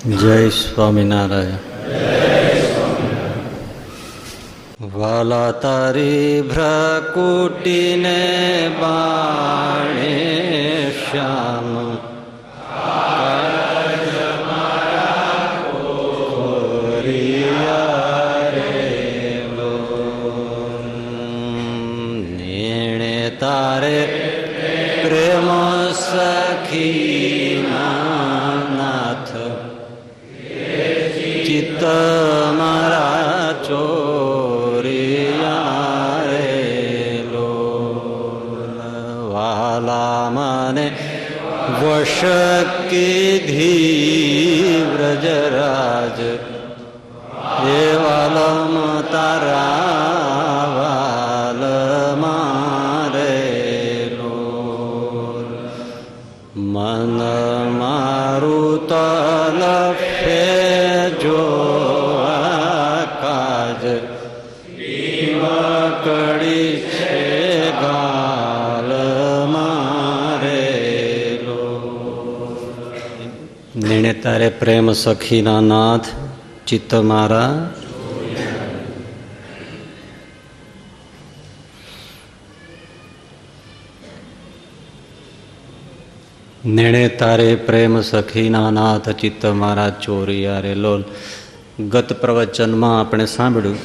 જય સ્વામિનારાયણ. વાલા તારી ભ્રકુટીને બાણે શ્યામ નીણે તારે પ્રેમ સખી નાથ ચિત્ત મારા ચોરિયા રે વાલા મને વશ કીધી વ્રજરાજ એ વાલમ તારા વાલ મારે મન મારું તલફે જો કાજ કડી છે ગાલ મારે નીણે તારે પ્રેમ સખીના નાથ ચિત્ત મારા નીણે તારે પ્રેમ સખીના નાથ ચિત્ત મારા ચોરિયા રે લોલ. ગત પ્રવચનમાં આપણે સાંભળ્યું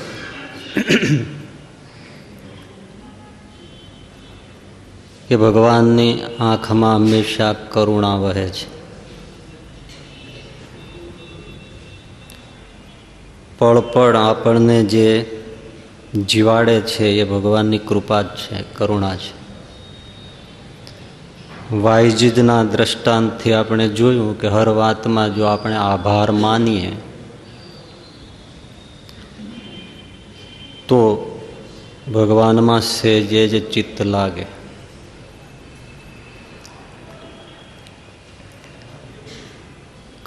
કે ભગવાનની આંખમાં હંમેશા કરુણા વહે છે. પળ પળ આપણને જે જીવાડે છે એ ભગવાનની કૃપા જ છે, કરુણા છે. વાયજીદના દ્રષ્ટાંતથી આપણે જોયું કે હર વાતમાં જો આપણે આભાર માનીએ તો ભગવાનમાં સહેજે જ ચિત્ત લાગે.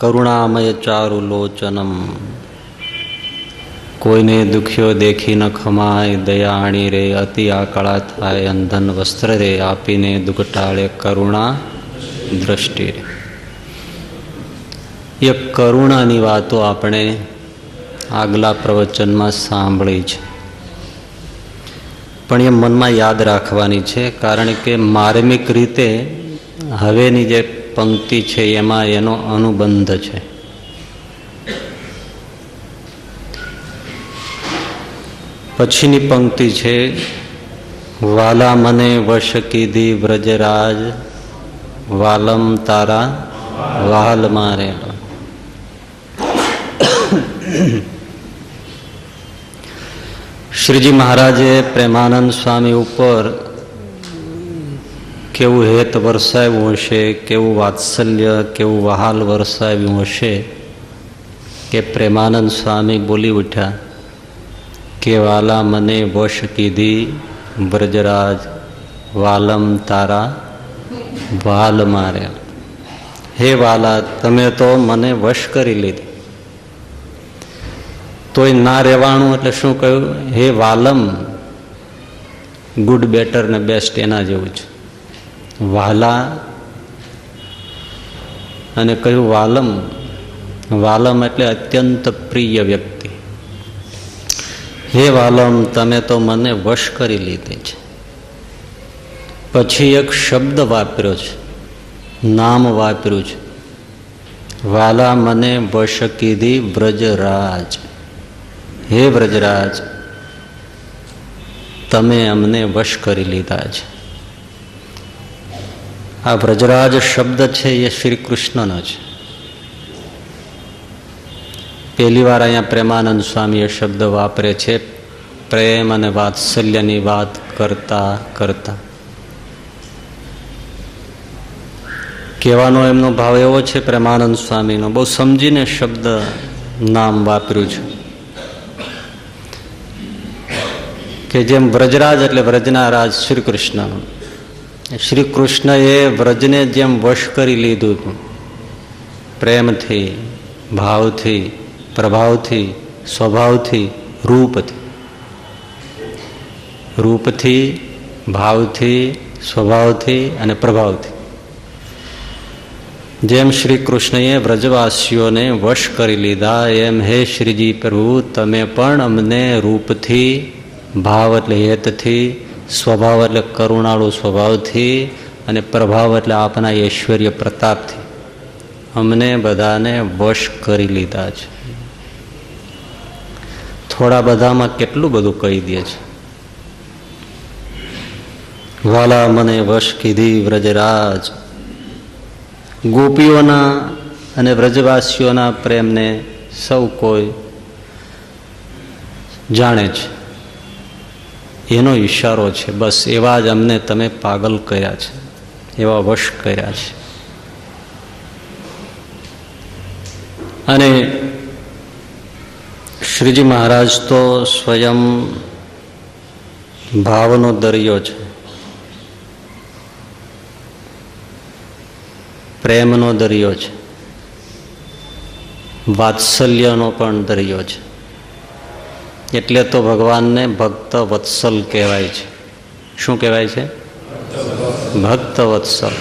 કરુણામય ચારુ લોચનમ કોઈને દુખ્યો દેખી ન ખમાય દયાણી રે અતિ આકળા થાય અંધન વસ્ત્ર રે આપીને દુકટાળે કરુણા દ્રષ્ટિ રે. એ કરુણાની વાતો આપણે આગલા પ્રવચનમાં સાંભળી છે, પણ એ મનમાં યાદ રાખવાની છે, કારણ કે માર્મિક રીતે હવેની જે પંક્તિ છે એમાં એનો અનુબંધ છે. પછીની પંક્તિ છે વાલા મને વશ કીધી વ્રજરાજ વાલમ તારા વાલ મારે. શ્રીજી મહારાજે પ્રેમાનંદ સ્વામી ઉપર કેવું હેત વરસાવ્યું હશે, કેવું વાત્સલ્ય, કેવું વહાલ વરસાવ્યું હશે કે પ્રેમાનંદ સ્વામી બોલી ઉઠ્યા કે વાલા મને વશ કીધી વ્રજરાજ વાલમ તારા વાલ મારે. હે વાલા, તમે તો મને વશ કરી લીધી. તોય ના રહેવાનું એટલે શું કહ્યું? હે વાલમ, ગુડ, બેટર ને બેસ્ટ એના જેવું છે. વાલા અને કહ્યું વાલમ. વાલમ એટલે અત્યંત પ્રિય વ્યક્તિ. હે વાલમ, તમે તો મને વશ કરી લીધી છે. પછી એક શબ્દ વાપર્યો છે, નામ વાપર્યું છે. વાલા મને વશ કીધી વ્રજરાજ. હે વ્રજરાજ, તમે અમને વશ કરી લીધા છે. આ વ્રજરાજ શબ્દ છે એ શ્રી કૃષ્ણનો છે. પહેલી વાર અહીંયા પ્રેમાનંદ સ્વામી એ શબ્દ વાપરે છે પ્રેમ અને વાત્સલ્યની વાત કરતા કરતા. કહેવાનો એમનો ભાવ એવો છે પ્રેમાનંદ સ્વામીનો, બહુ સમજીને શબ્દ નામ વાપર્યું છે કે જેમ વ્રજરાજ એટલે વ્રજના રાજ શ્રી કૃષ્ણ. શ્રી કૃષ્ણએ વ્રજને જેમ વશ કરી લીધું હતું પ્રેમથી, ભાવથી, પ્રભાવથી, સ્વભાવથી, રૂપથી, ભાવથી, સ્વભાવથી અને પ્રભાવથી જેમ શ્રી કૃષ્ણએ વ્રજવાસીઓને વશ કરી લીધા, એમ હે શ્રીજી પ્રભુ તમે પણ અમને રૂપથી, ભાવ એટલે હેતથી, સ્વભાવ એટલે કરુણાળુ સ્વભાવથી અને પ્રભાવ એટલે આપના ઐશ્વર્ય પ્રતાપથી અમને બધાને વશ કરી લીધા છે. થોડા બધામાં કેટલું બધું કહી દે છે. વાલા મને વશ કીધી વ્રજરાજ. ગોપીઓના અને વ્રજવાસીઓના પ્રેમને સૌ કોઈ જાણે છે, એનો ઈશારો છે. બસ એવા જ અમને તમે પાગલ કર્યા છે, એવા વશ કર્યા છે. અને શ્રીજી મહારાજ તો સ્વયં ભાવનો દરિયો છે, પ્રેમનો દરિયો છે, વાત્સલ્યનો પણ દરિયો છે. એટલે તો ભગવાનને ભક્ત વત્સલ કહેવાય છે. શું કહેવાય છે? ભક્ત વત્સલ.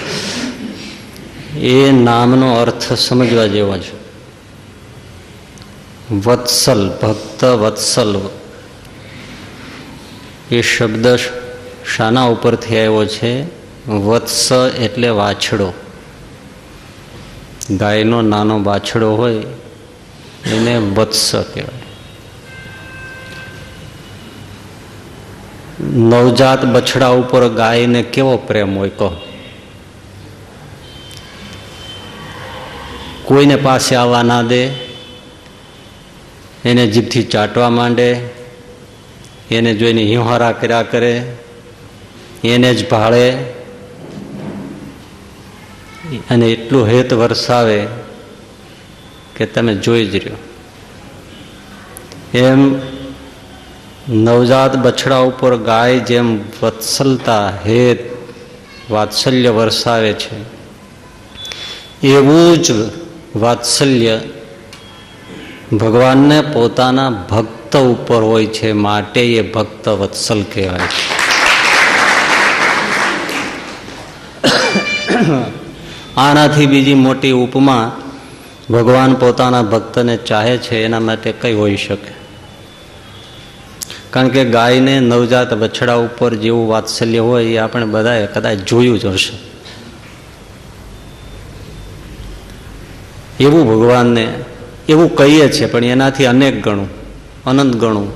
એ નામનો અર્થ સમજવા જેવો છે. વત્સલ, ભક્ત વત્સલ. એ શબ્દ શાના ઉપરથી આવ્યો છે? વત્સ એટલે વાછડો. ગાયનો નાનો વાછડો હોય એને વત્સ કહેવાય. નવજાત બછડા ઉપર ગાયને કેવો પ્રેમ હોય કહો? કોઈને પાસે આવવા ના દે, એને જીભથી ચાટવા માંડે, એને જોઈને હિંહારા કર્યા કરે, એને જ ભાળે અને એટલું હેત વરસાવે કે તમે જોઈ જ રહ્યો. એમ નવજાત બછડા ઉપર ગાય જેમ વત્સલતા, હેત, વાત્સલ્ય વરસાવે છે, એવું જ વાત્સલ્ય ભગવાનને પોતાના ભક્ત ઉપર હોય છે, માટે એ ભક્ત વત્સલ કહેવાય છે. આનાથી બીજી મોટી ઉપમા ભગવાન પોતાના ભક્તને ચાહે છે એના માટે કઈ હોઈ શકે? કારણ કે ગાયને નવજાત બછડા ઉપર જેવું વાત્સલ્ય હોય એ આપણે બધાએ કદાચ જોયું જ હશે. એવું ભગવાનને એવું કહીએ છીએ, પણ એનાથી અનેક ગણું, અનંત ગણું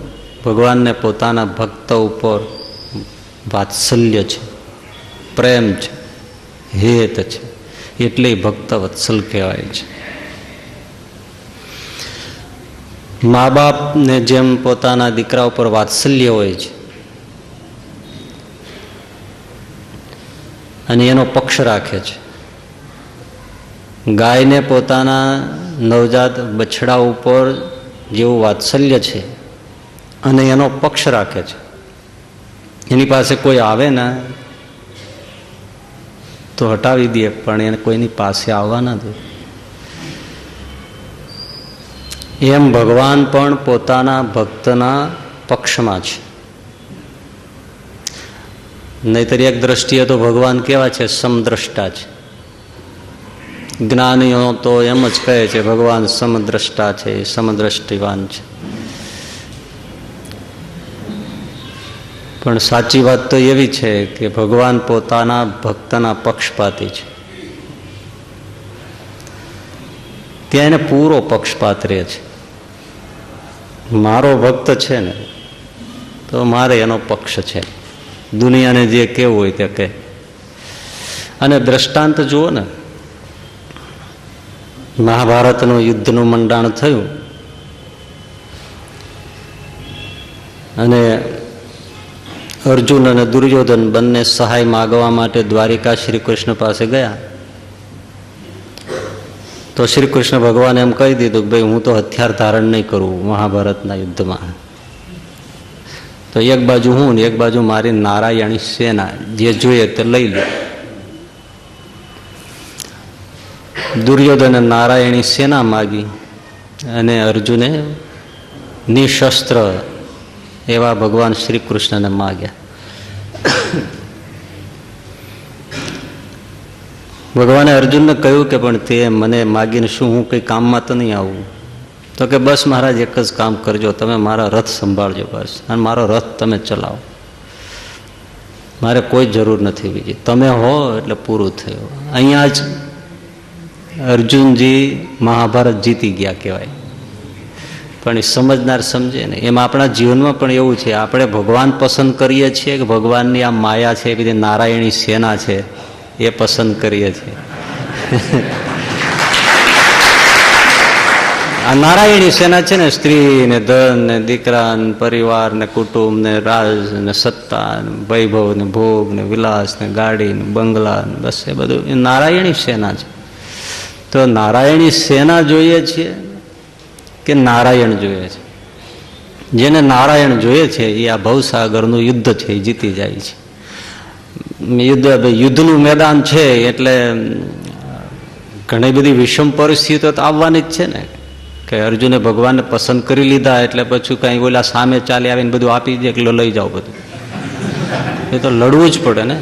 ભગવાનને પોતાના ભક્ત ઉપર વાત્સલ્ય છે, પ્રેમ છે, હેત છે. એટલે ભક્ત વત્સલ કહેવાય છે. મા બાપને જેમ પોતાના દીકરા ઉપર વાત્સલ્ય હોય છે અને એનો પક્ષ રાખે છે, ગાયને પોતાના નવજાત બછડા ઉપર જેવું વાત્સલ્ય છે અને એનો પક્ષ રાખે છે. એની પાસે કોઈ આવે ને તો હટાવી દે, પણ એને કોઈની પાસે આવવા ના દે. એમ ભગવાન પણ પોતાના ભક્તના પક્ષમાં છે. નહીતર એક દ્રષ્ટિએ તો ભગવાન કેવા છે? સમદ્રષ્ટા છે. જ્ઞાનીઓ તો એમ જ કહે છે ભગવાન સમદ્રષ્ટા છે, સમદ્રષ્ટિવાન છે. પણ સાચી વાત તો એવી છે કે ભગવાન પોતાના ભક્તના પક્ષપાતી છે. ત્યાં એને પૂરો પક્ષપાત રહે છે. મારો ભક્ત છે ને તો મારે એનો પક્ષ છે, દુનિયાને જે કેવું હોય તે કહે. અને દ્રષ્ટાંત જુઓ ને, મહાભારતનું યુદ્ધનું મંડાણ થયું અને અર્જુન અને દુર્યોધન બંને સહાય માગવા માટે દ્વારિકા શ્રી કૃષ્ણ પાસે ગયા. તો શ્રી કૃષ્ણ ભગવાને એમ કહી દીધું કે ભાઈ હું તો હથિયાર ધારણ નહીં કરું મહાભારતના યુદ્ધમાં. તો એક બાજુ હું ને એક બાજુ મારી નારાયણી સેના, જે જોઈએ તે લઈ લે. દુર્યોધને નારાયણી સેના માગી અને અર્જુને નિશસ્ત્ર એવા ભગવાન શ્રી કૃષ્ણને માગ્યા. ભગવાને અર્જુનને કહ્યું કે પણ તે મને માગીને શું હું કંઈ કામમાં તો નહીં આવું? તો કે બસ મહારાજ એક જ કામ કરજો, તમે મારા રથ સંભાળજો બસ, અને મારો રથ તમે ચલાવો, મારે કોઈ જરૂર નથી બીજી, તમે હો એટલે પૂરું થયું. અહીંયા જ અર્જુનજી મહાભારત જીતી ગયા કહેવાય. પણ એ સમજનાર સમજે ને. એમ આપણા જીવનમાં પણ એવું છે, આપણે ભગવાન પસંદ કરીએ છીએ કે ભગવાનની આ માયા છે, એ બધી નારાયણી સેના છે એ પસંદ કરીએ છીએ. આ નારાયણી સેના છે ને, સ્ત્રી ને ધન ને દીકરા ને પરિવાર ને કુટુંબ ને રાજ ને સત્તા ને વૈભવ ને ભોગ ને વિલાસ ને ગાડી ને બંગલા ને, બસ એ બધું એ નારાયણી સેના છે. તો નારાયણી સેના જોઈએ છીએ કે નારાયણ જોઈએ છે? જેને નારાયણ જોઈએ છે એ આ ભવસાગરનું યુદ્ધ છે એ જીતી જાય છે. યુદ્ધનું મેદાન છે એટલે ઘણી બધી વિષમ પરિસ્થિતિઓ તો આવવાની જ છે ને. કે અર્જુને ભગવાનને પસંદ કરી લીધા એટલે પછી કઈ ઓલા સામે ચાલી આવીને બધું આપી દે કે લઈ જાઓ બધું, એ તો લડવું જ પડે ને.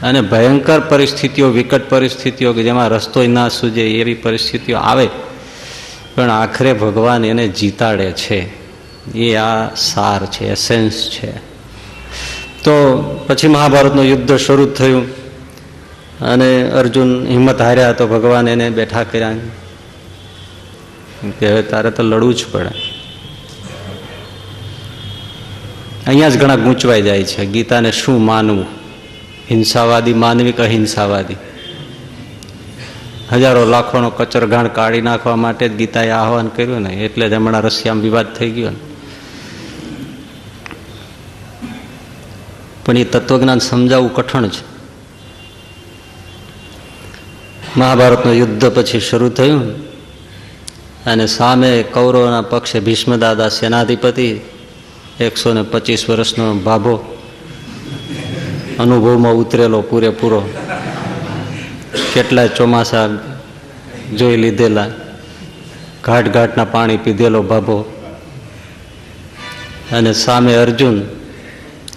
અને ભયંકર પરિસ્થિતિઓ, વિકટ પરિસ્થિતિઓ કે જેમાં રસ્તો ના સૂજે એવી પરિસ્થિતિઓ આવે, પણ આખરે ભગવાન એને જીતાડે છે. એ આ સાર છે, એસેન્સ છે. તો પછી મહાભારતનું યુદ્ધ શરૂ થયું અને અર્જુન હિંમત હાર્યા તો ભગવાન એને બેઠા કર્યા કે હવે તારે તો લડવું જ પડે. અહીંયા જ ઘણા ગૂંચવાઈ જાય છે. ગીતાને શું માનવું? હિંસાવાદી માનવી કે અહિંસાવાદી? હજારો લાખોનો કચરઘાણ કાઢી નાખવા માટે જ ગીતાએ આહવાન કર્યું ને, એટલે જ હમણાં રશિયામાં વિવાદ થઈ ગયો ને. પણ એ તત્વજ્ઞાન સમજાવવું કઠણ છે. મહાભારતનું યુદ્ધ પછી શરૂ થયું અને સામે કૌરવના પક્ષે ભીષ્મદાદા સેનાધિપતિ, 125 વર્ષનો ભાભો, અનુભવમાં ઉતરેલો પૂરેપૂરો, કેટલાય ચોમાસા જોઈ લીધેલા, ઘાટ ઘાટના પાણી પીધેલો ભાભો, અને સામે અર્જુન,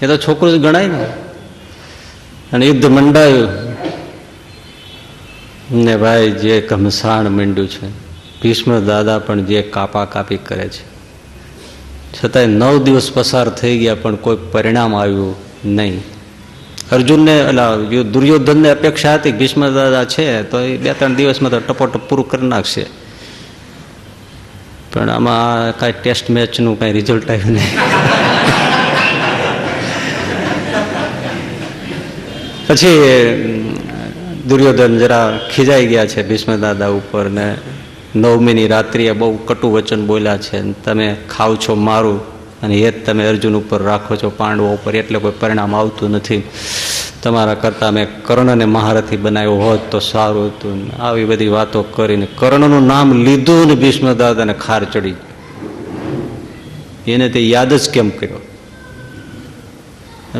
એ તો છોકરું જ ગણાય ને. અને યુદ્ધ મંડાયું ને ભાઈ જે ઘમસાણ માંડ્યું છે, ભીષ્મ દાદા પણ જે કાપા કાપી કરે છે, છતાંય 9 દિવસ પસાર થઈ ગયા પણ કોઈ પરિણામ આવ્યું નહીં. અર્જુનને દુર્યોધનને અપેક્ષા હતી ભીષ્મ દાદા છે તો એ 2-3 દિવસમાં તો ટપોટપ પૂરું કરી નાખશે, પણ આમાં કાંઈ ટેસ્ટ મેચનું કાંઈ રિઝલ્ટ આવ્યું નહીં. પછી દુર્યોધન જરા ખીજાઈ ગયા છે ભીષ્મ દાદા ઉપર ને 9મીની રાત્રિએ બહુ કટુ વચન બોલ્યા છે, તમે ખાવ છો મારું અને એ જ તમે અર્જુન ઉપર રાખો છો, પાંડવો ઉપર, એટલે કોઈ પરિણામ આવતું નથી. તમારા કરતાં મેં કર્ણને મહારથી બનાવ્યો હોત તો સારું હતું. આવી બધી વાતો કરીને કર્ણનું નામ લીધું ને ભીષ્મ દાદાને ખાર ચડી. એને તે યાદ જ કેમ કર્યો?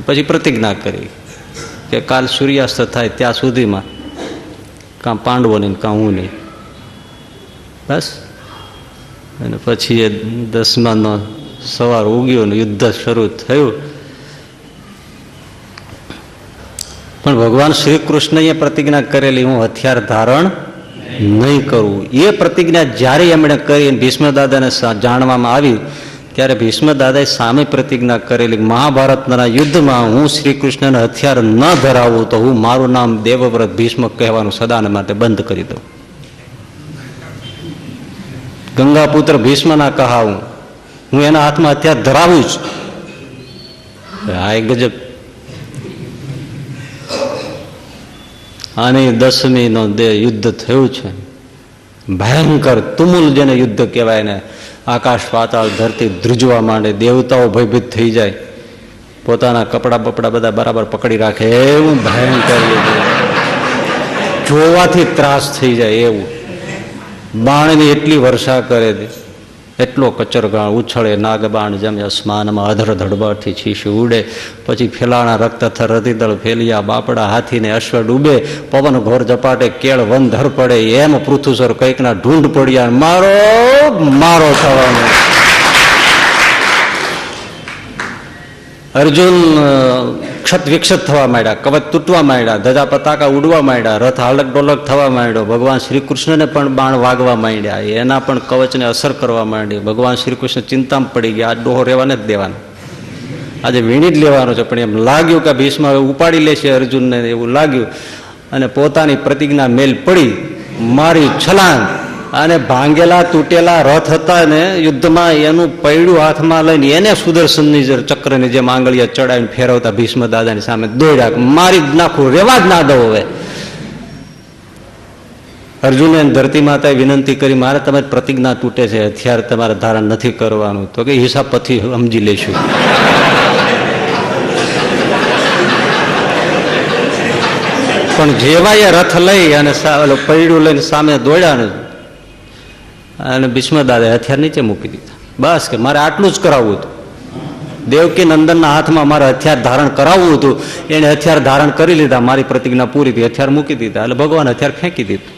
પછી પ્રતિજ્ઞા કરી કે કાલ સૂર્યાસ્ત થાય ત્યાં સુધીમાં કાં પાંડવો નહીં કાં હું નહીં, બસ. અને પછી એ 10માનો સવાર ઉગ્યો ને યુદ્ધ શરૂ થયું. પણ ભગવાન શ્રી કૃષ્ણએ પ્રતિજ્ઞા કરેલી, હું હથિયાર ધારણ નહીં કરવું, એ પ્રતિજ્ઞા જ્યારે એમણે કરી ભીષ્મ દાદાને જાણવામાં આવી ત્યારે ભીષ્મ દાદાએ સામે પ્રતિજ્ઞા કરેલી, મહાભારતના યુદ્ધમાં હું શ્રી કૃષ્ણને હથિયાર ન ધરાવું તો હું મારું નામ દેવવ્રત ભીષ્મ કહેવાનું સદાને માટે બંધ કરી દઉં. ગંગાપુત્ર ભીષ્મના કહાવું, હું એના હાથમાં હથિયાર ધરાવું જ. આ ગજબ. આની 10મીનો યુદ્ધ થયું છે, ભયંકર તુમુલ જેને યુદ્ધ કહેવાય ને. આકાશ પાતાળ ધરતી ધ્રુજવા માંડે, દેવતાઓ ભયભીત થઈ જાય, પોતાના કપડા બપડા બધા બરાબર પકડી રાખે, એવું ભયંકર જોવાથી ત્રાસ થઈ જાય એવું. બાણની એટલી વર્ષા કરે, એટલો કચરગાળ ઉછળે, નાગબાણ જેમ આસમાનમાં અધરધડબડથી છીસી ઉડે, પછી ફેલાણા રક્ત થર રતિદળ ફેલિયા, બાપડા હાથીને અશ્વ ડૂબે, પવન ઘોર ઝપાટે, કેળ વન ધર પડે, એમ પૃથુસર કંઈકના ઢૂંઢ પડ્યા, મારો મારો થવાનો. અર્જુન ક્ષત વિક્ષત થવા માંડ્યા, કવચ તૂટવા માંડ્યા, ધજા પતાકા ઉડવા માંડ્યા, રથ હાલક ડોલક થવા માંડ્યો, ભગવાન શ્રી કૃષ્ણને પણ બાણ વાગવા માંડ્યા, એના પણ કવચને અસર કરવા માંડી. ભગવાન શ્રી કૃષ્ણ ચિંતામાં પડી ગયા, આ ડોહો રહેવાને જ દેવાનો, આજે વીણી જ લેવાનો છે. પણ એમ લાગ્યું કે ભીષ્મ હવે ઉપાડી લેશે અર્જુનને, એવું લાગ્યું અને પોતાની પ્રતિજ્ઞા મેલ પડી, મારી છલાંગ અને ભાંગેલા તૂટેલા રથ હતા ને યુદ્ધમાં એનું પૈડું હાથમાં લઈને એને સુદર્શનની ચક્રની જેમ આંગળીએ ચડાવીને ફેરવતા ભીષ્મ દાદાની સામે દોડ્યા, મારી જ નાખું, રેવા જ ના દઉં. હવે અર્જુને ધરતી માતાએ વિનંતી કરી, મારે તમારી પ્રતિજ્ઞા તૂટે છે, હથિયાર તમારે ધારણ નથી કરવાનું. તો કે હિસાબ પછી સમજી લઈશું. પણ જેવા એ રથ લઈ અને પૈડું લઈને સામે દોડ્યા ને, અને ભીષ્મ દાદાએ હથિયાર નીચે મૂકી દીધા. બસ કે મારે આટલું જ કરાવવું હતું, દેવકી નંદનના હાથમાં મારે હથિયાર ધારણ કરાવવું હતું, એને હથિયાર ધારણ કરી લીધા, મારી પ્રતિજ્ઞા પૂરી થઈ, હથિયાર મૂકી દીધા. એટલે ભગવાન હથિયાર ફેંકી દીધું.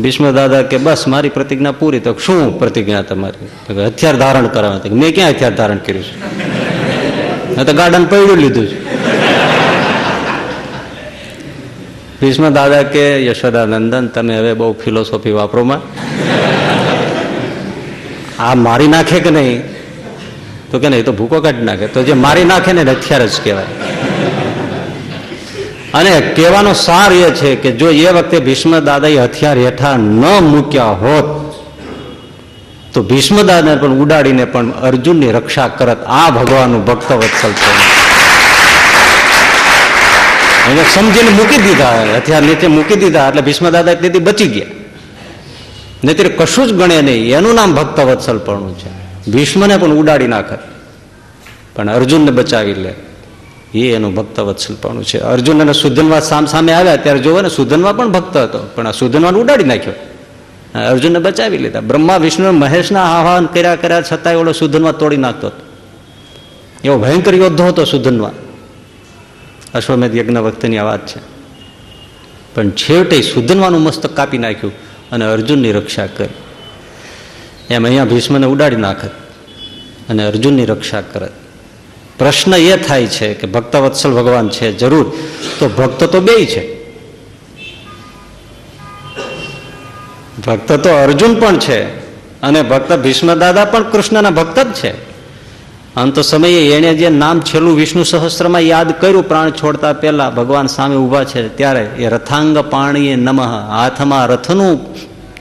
ભીષ્મ દાદા કે બસ મારી પ્રતિજ્ઞા પૂરી. તો શું પ્રતિજ્ઞા તમારી? હથિયાર ધારણ કરાવવા. મેં ક્યાં હથિયાર ધારણ કર્યું છે? મેં તો ગાર્ડન પૈડું લીધું છે. ભીષ્મ દાદા કે યશોદાનંદન તમે હવે બહુ ફિલોસોફી વાપરોમાં, આ મારી નાખે કે નહીં? તો કે નહીં, તો ભૂકો કાઢી નાખે. તો જે મારી નાખે ને હથિયાર જ કહેવાય. અને કહેવાનો સાર એ છે કે જો એ વખતે ભીષ્મ દાદાએ હથિયાર હેઠા ન મૂક્યા હોત તો ભીષ્મ દાદાને પણ ઉડાડીને પણ અર્જુનની રક્ષા કરત. આ ભગવાનનું ભક્ત વત્સલ છે. એને સમજીને મૂકી દીધા, હથિયાર નીચે મૂકી દીધા, એટલે ભીષ્મ દાદા તેથી બચી ગયા. નહીતર કશું જ ગણે નહીં. એનું નામ ભક્ત વત્સલપણું છે. ભીષ્મને પણ ઉડાડી નાખે પણ અર્જુનને બચાવી લે, એ એનું ભક્ત વત્સલપણું છે. અર્જુન અને સુધન્વા સામે આવ્યા ત્યારે જોવો ને, સુધન્વા પણ ભક્ત હતો, પણ આ સુધન્વાને ઉડાડી નાખ્યો, અર્જુનને બચાવી લીધા. બ્રહ્મા વિષ્ણુ મહેશના આહવાન કર્યા છતાંય ઓલો સુધન્વા તોડી નાખતો હતો. એવો ભયંકર યોદ્ધો હતો સુધન્વા. અશ્વમેધ યજ્ઞ વખતની આ વાત છે. પણ છેવટે સુધન્વાનું મસ્તક કાપી નાખ્યું અને અર્જુનની રક્ષા કરી. એમ અહીંયા ભીષ્મને ઉડાડી નાખત અને અર્જુનની રક્ષા કરત. પ્રશ્ન એ થાય છે કે ભક્તવત્સલ ભગવાન છે જરૂર, તો ભક્ત તો બેય છે. ભક્ત તો અર્જુન પણ છે અને ભક્ત ભીષ્મ દાદા પણ કૃષ્ણના ભક્ત જ છે. અંત સમયે એને જે નામ છેલ્લું વિષ્ણુ સહસ્ત્રમાં યાદ કર્યું પ્રાણ છોડતા પહેલા, ભગવાન સામે ઉભા છે ત્યારે એ રથાંગ પાણીએ નમઃ, હાથમાં રથનું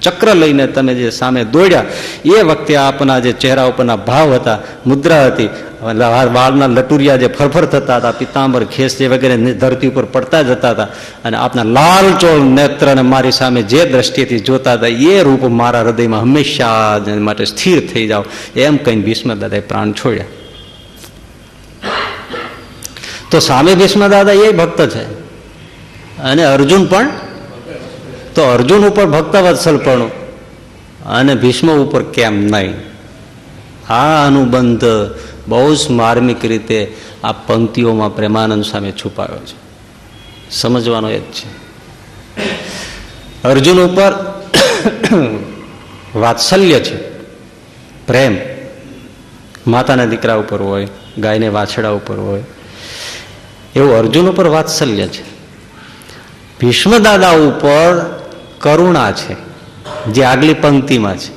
ચક્ર લઈને તમે જે સામે દોડ્યા, એ વખતે આપના જે ચહેરા ઉપરના ભાવ હતા, મુદ્રા હતી, વાળના લટુરિયા જે ફરફર થતા હતા, પિતાંબર ખેસ જે વગેરે ધરતી ઉપર પડતા જતા હતા, અને આપના લાલચોળ નેત્રને મારી સામે જે દ્રષ્ટિથી જોતા હતા, એ રૂપ મારા હૃદયમાં હંમેશા માટે સ્થિર થઈ જાઓ, એમ કહીને ભીષ્મ દાદાએ પ્રાણ છોડ્યા. તો સામે ભીષ્મ દાદા એ ભક્ત છે અને અર્જુન પણ. તો અર્જુન ઉપર ભક્ત વત્સલપણું અને ભીષ્મ ઉપર કેમ નહીં? આ અનુબંધ બહુ જ માર્મિક રીતે આ પંક્તિઓમાં પ્રેમાનંદ સામે છુપાયો છે. સમજવાનો એ જ છે. અર્જુન ઉપર વાત્સલ્ય છે, પ્રેમ માતાના દીકરા ઉપર હોય, ગાયને વાછડા ઉપર હોય, એવું અર્જુન ઉપર વાત્સલ્ય છે. ભીષ્મ દાદા ઉપર કરુણા છે, જે આગલી પંક્તિમાં છે.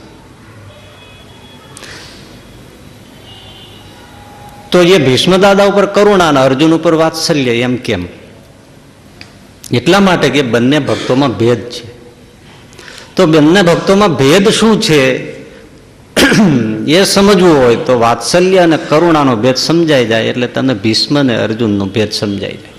તો એ ભીષ્મ દાદા ઉપર કરુણા અને અર્જુન ઉપર વાત્સલ્ય એમ કેમ? એટલા માટે કે બંને ભક્તોમાં ભેદ છે. તો બંને ભક્તોમાં ભેદ શું છે એ સમજવું હોય તો વાત્સલ્ય અને કરુણાનો ભેદ સમજાઈ જાય એટલે તમને ભીષ્મ અને અર્જુનનો ભેદ સમજાઈ જાય.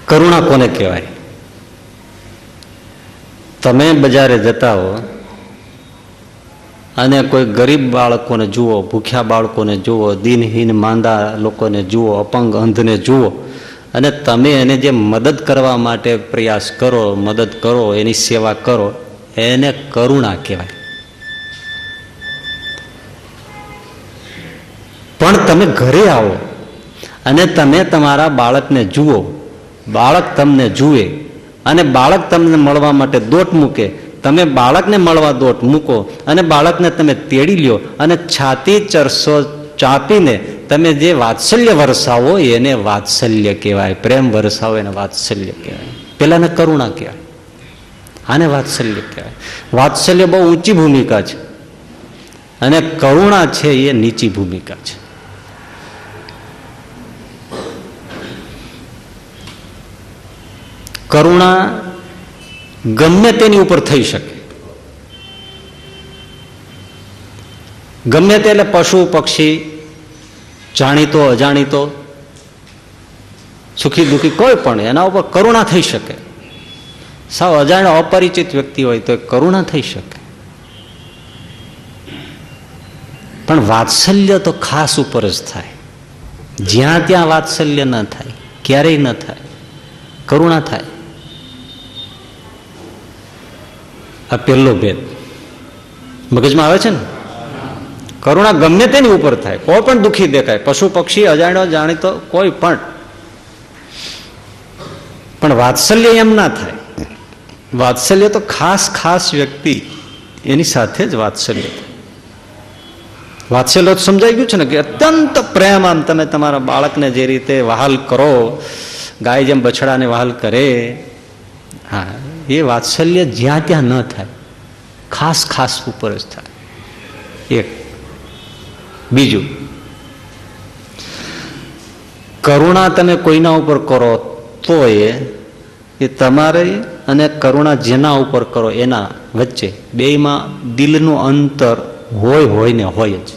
કરુણા કોને કહેવાય? તમે બજારે જતા હો અને કોઈ ગરીબ બાળકોને જુઓ, ભૂખ્યા બાળકોને જુઓ, દિનહીન માંદા લોકોને જુઓ, અપંગ અંધને જુઓ, અને તમે એને જે મદદ કરવા માટે પ્રયાસ કરો, મદદ કરો, એની સેવા કરો, એને કરુણા કહેવાય. પણ તમે ઘરે આવો અને તમે તમારા બાળકને જુઓ, બાળક તમને જુએ અને બાળક તમને મળવા માટે દોટ મૂકે, તમે બાળકને મળવા દોટ મૂકો અને બાળકને તમે તેડી લ્યો અને છાતી ચરસો ચાપીને તમે જે વાત્સલ્ય વરસાવો એને વાત્સલ્ય કહેવાય. પ્રેમ વરસાવો એને વાત્સલ્ય કહેવાય. પેલાને કરુણા કહેવાય, આને વાત્સલ્ય કહેવાય. વાત્સલ્ય બહુ ઊંચી ભૂમિકા છે અને કરુણા છે એ નીચી ભૂમિકા છે. કરુણા ગમે તેની ઉપર થઈ શકે, ગમે તે, એટલે પશુ પક્ષી, જાણીતો અજાણીતો, સુખી દુઃખી કોઈ પણ એના ઉપર કરુણા થઈ શકે. સાવ અજાણ્યો અપરિચિત વ્યક્તિ હોય તો કરુણા થઈ શકે. પણ વાત્સલ્ય તો ખાસ ઉપર જ થાય. જ્યાં ત્યાં વાત્સલ્ય ન થાય, ક્યારેય ન થાય, કરુણા થાય. આ પહેલો ભેદ મગજમાં આવે છે ને. કરુણા ગમે તેની ઉપર થાય, કોઈ પણ દુઃખી દેખાય, પશુ પક્ષી, અજાણ્યો જાણીતો કોઈ પણ વાત્સલ્ય એમ ના થાય. વાત્સલ્ય તો ખાસ ખાસ વ્યક્તિ એની સાથે જ વાત્સલ્ય થાય. વાત્સલ્ય સમજાઈ ગયું છે ને કે અત્યંત પ્રેમ. આમ તમે તમારા બાળકને જે રીતે વહાલ કરો, ગાય જેમ બછડાને વહાલ કરે, હા, એ વાત્સલ્ય જ્યાં ત્યાં ન થાય, ખાસ ખાસ ઉપર જ થાય. એક. બીજું, કરુણા તમે કોઈના ઉપર કરો તો એ તમારે અને કરુણા જેના ઉપર કરો એના વચ્ચે બેયમાં દિલનું અંતર હોય ને હોય જ.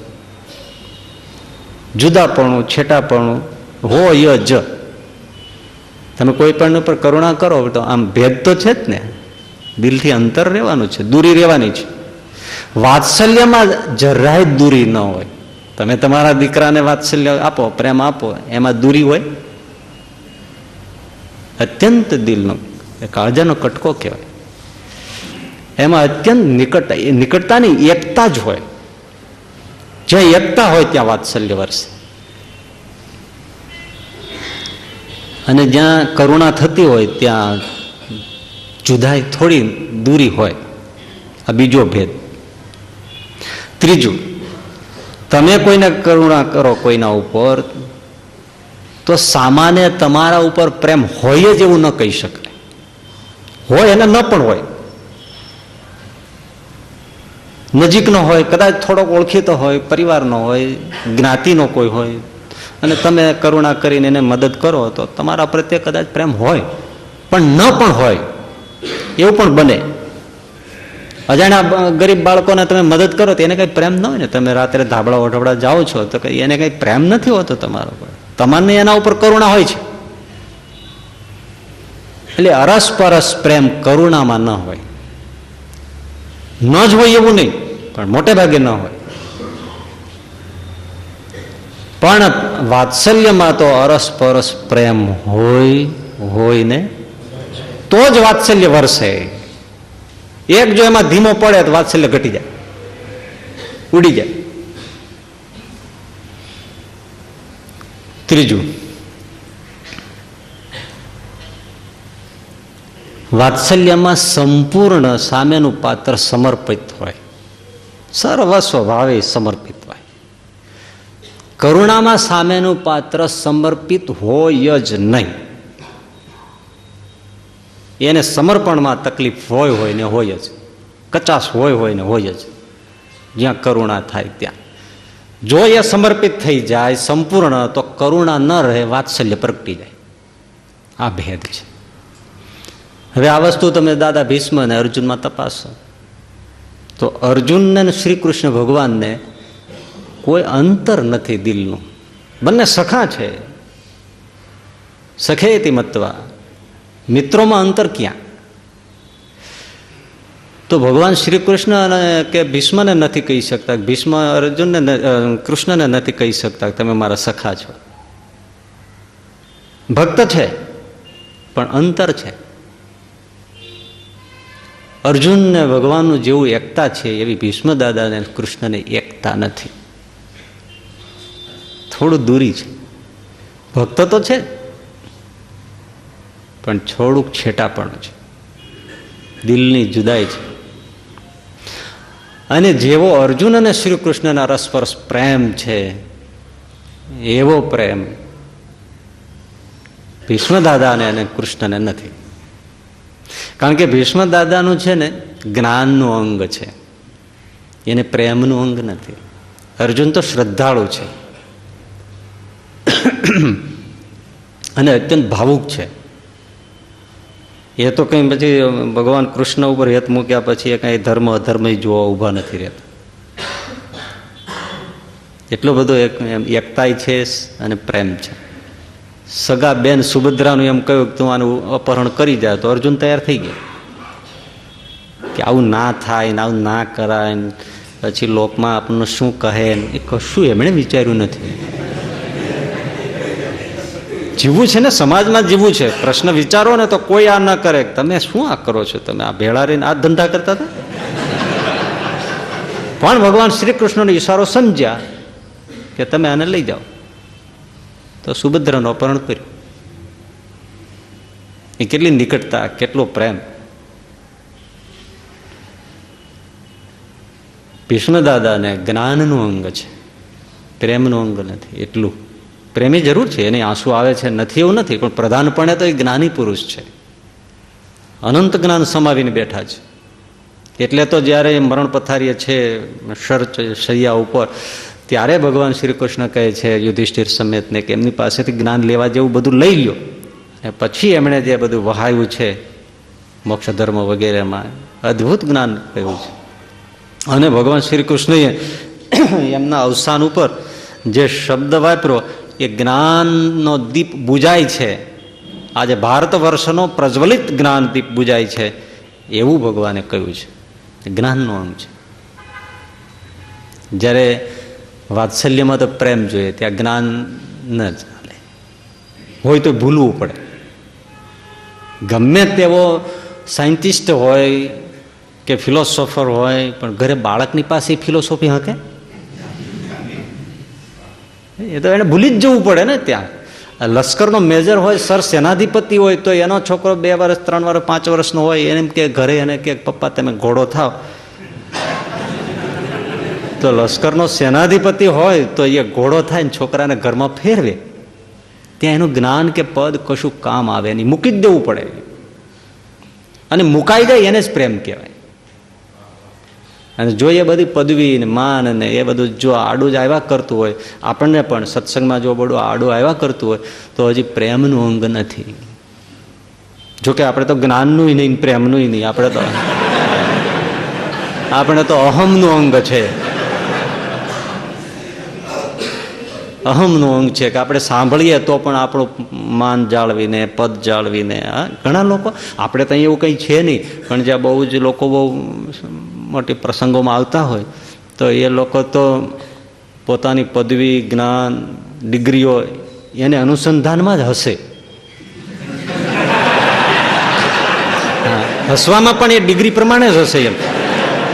જુદાપણું, છેટાપણું હોય જ. તમે કોઈ પણ ઉપર કરુણા કરો તો આમ ભેદ તો છે જ ને, દિલથી અંતર રહેવાનું છે, દૂરી રહેવાની છે. વાત્સલ્યમાં જરાય દૂરી ન હોય. તમે તમારા દીકરાને વાત્સલ્ય આપો, પ્રેમ આપો, એમાં દૂરી હોય? અત્યંત દિલનો કાળજાનો કટકો કહેવાય. એમાં અત્યંત નિકટતાની એકતા જ હોય. જ્યાં એકતા હોય ત્યાં વાત્સલ્ય વરસે. અને જ્યાં કરુણા થતી હોય ત્યાં જુદાઈ, થોડી દૂરી હોય. આ બીજો ભેદ. ત્રીજું, તમે કોઈને કરુણા કરો કોઈના ઉપર તો સામાન્ય તમારા ઉપર પ્રેમ હોય જ એવું ન કહી શકાય. હોય અને ન પણ હોય. નજીકનો હોય, કદાચ થોડોક ઓળખીતો હોય, પરિવારનો હોય, જ્ઞાતિનો કોઈ હોય, અને તમે કરુણા કરીને એને મદદ કરો તો તમારા પ્રત્યે કદાચ પ્રેમ હોય, પણ ન પણ હોય એવું પણ બને. અજાણ્યા ગરીબ બાળકોને તમે મદદ કરો તો એને કંઈ પ્રેમ ન હોય ને. તમે રાત્રે ધાબળા ઓઢબડા જાઓ છો તો એને કંઈ પ્રેમ નથી હોતો તમારા ઉપર. તમારને એના ઉપર કરુણા હોય છે. એટલે અરસપરસ પ્રેમ કરુણામાં ન હોય. ન જ હોય એવું નહીં, પણ મોટે ભાગે ન હોય. પણ વાત્સલ્યમાં તો અરસપરસ પ્રેમ હોય ને તો જ વાત્સલ્ય વરસે. એક જો એમાં ધીમો પડે તો વાત્સલ્ય ઘટી જાય, ઉડી જાય. ત્રીજું, વાત્સલ્યમાં સંપૂર્ણ સામેનું પાત્ર સમર્પિત હોય, સર્વસ્વ ભાવે સમર્પિત હોય. કરુણામાં સામેનું પાત્ર સમર્પિત હોય જ નહીં. એને સમર્પણમાં તકલીફ હોય ને હોય જ, કચાશ હોય ને હોય જ. જ્યાં કરુણા થાય ત્યાં જો એ સમર્પિત થઈ જાય સંપૂર્ણ, તો કરુણા ન રહે, વાત્સલ્ય પ્રગટી જાય. આ ભેદ છે. હવે આ વસ્તુ તમે દાદા ભીષ્મ અને અર્જુનમાં તપાસો તો અર્જુનને શ્રી કૃષ્ણ ભગવાનને કોઈ અંતર નથી દિલનું. બંને સખા છે. સખેતી મત્વા, મિત્રોમાં અંતર ક્યાં? તો ભગવાન શ્રી કૃષ્ણ કે ભીષ્મને નથી કહી શકતા, ભીષ્મ અર્જુનને કૃષ્ણને નથી કહી શકતા તમે મારા સખા છો. ભક્ત છે પણ અંતર છે. અર્જુનને ભગવાનનું જેવું એકતા છે એવી ભીષ્મ દાદાને કૃષ્ણને એકતા નથી. થોડું દૂરી છે. ભક્ત તો છે પણ થોડુંક છેટાપણું છે, દિલની જુદાઈ છે. અને જેવો અર્જુન અને શ્રી કૃષ્ણના રસપરસ પ્રેમ છે એવો પ્રેમ ભીષ્મ દાદાને અને કૃષ્ણને નથી. કારણ કે ભીષ્મ દાદાનું છે ને જ્ઞાનનું અંગ છે, એને પ્રેમનું અંગ નથી. અર્જુન તો શ્રદ્ધાળુ છે અને અત્યંત ભાવુક છે. એ તો કંઈ પછી ભગવાન કૃષ્ણ ઉપર હેત મૂક્યા પછી એ કંઈ ધર્મ અધર્મ જોવા ઊભા નથી રહેતા. એટલો બધો એકતાય છે અને પ્રેમ છે. સગા બેન સુભદ્રાનું એમ કહ્યું કે તું આનું અપહરણ કરી જાય, તો અર્જુન તૈયાર થઈ ગયા કે આવું ના થાય ને આવું ના કરાય, પછી લોકમાં આપણને શું કહે, એ કશું એમણે વિચાર્યું નથી. જીવવું છે ને, સમાજમાં જીવવું છે. પ્રશ્ન વિચારો ને તો કોઈ આ ના કરે, તમે શું આ કરો છો, તમે આ ભેળા રહીને આ ધંધા કરતા હતા. પણ ભગવાન શ્રી કૃષ્ણનો ઈશારો સમજ્યા કે તમે આને લઈ જાઓ, તો સુભદ્રાનું અપહરણ કર્યું. એ કેટલી નિકટતા, કેટલો પ્રેમ. ભીષ્મ દાદાને જ્ઞાનનું અંગ છે, પ્રેમનું અંગ નથી. એટલું પ્રેમી જરૂર છે, એને આંસુ આવે છે નથી એવું નથી, પણ પ્રધાનપણે તો એ જ્ઞાની પુરુષ છે, અનંત જ્ઞાન સમાવીને બેઠા છે. એટલે તો જ્યારે મરણ પથારીએ છે શૈયા ઉપર, ત્યારે ભગવાન શ્રી કૃષ્ણ કહે છે યુધિષ્ઠિર સમેતને કે એમની પાસેથી જ્ઞાન લેવા જેવું બધું લઈ લ્યો. અને પછી એમણે જે બધું વહાયું છે મોક્ષ ધર્મ વગેરેમાં અદ્ભુત જ્ઞાન કહ્યું છે. અને ભગવાન શ્રી કૃષ્ણએ એમના અવસાન ઉપર જે શબ્દ વાપર્યો એ જ્ઞાનનો દીપ બુજાય છે. આજે ભારત વર્ષનો પ્રજ્વલિત જ્ઞાન દીપ બુજાય છે એવું ભગવાને કહ્યું છે. જ્ઞાનનું અંગ છે. જ્યારે વાત્સલ્યમાં તો પ્રેમ જોઈએ, ત્યાં જ્ઞાન ન ચાલે. હોય તો ભૂલવું પડે. ગમે તેવો સાયન્ટિસ્ટ હોય કે ફિલોસોફર હોય, પણ ઘરે બાળકની પાસે ફિલોસોફી હકે? એ તો એને ભૂલી જ જવું પડે ને. ત્યાં લશ્કરનો મેજર હોય, સર સેનાધિપતિ હોય, તો એનો છોકરો 2 વર્ષ 3 વર્ષ 5 વર્ષનો હોય, એને કે ઘરે એને કે પપ્પા તમે ઘોડો થાવ, તો લશ્કરનો સેનાધિપતિ હોય તો એ ઘોડો થાય ને છોકરાને ઘરમાં ફેરવે. ત્યાં એનું જ્ઞાન કે પદ કશું કામ આવે નહીં, મૂકી જ દેવું પડે. અને મુકાઈ જાય એને જ પ્રેમ કહેવાય. અને જો એ બધી પદવી ને માન ને એ બધું જો આડું જ આવ્યા કરતું હોય, આપણને પણ સત્સંગમાં જો બધું આડું આવ્યા કરતું હોય, તો હજી પ્રેમનું અંગ નથી. જોકે આપણે તો જ્ઞાનનું નહીં, પ્રેમનું નહીં, આપણે તો અહમનું અંગ છે. અહમનું અંગ છે કે આપણે સાંભળીએ તો પણ આપણું માન જાળવીને પદ જાળવીને. ઘણા લોકો, આપણે તો એવું કંઈ છે નહીં, પણ જ્યાં બહુ જ લોકો બહુ મોટી પ્રસંગોમાં આવતા હોય તો એ લોકો તો પોતાની પદવી જ્ઞાન ડિગ્રીઓ એને અનુસંધાનમાં જ હશે. હસવામાં પણ એ ડિગ્રી પ્રમાણે જ હશે. એમ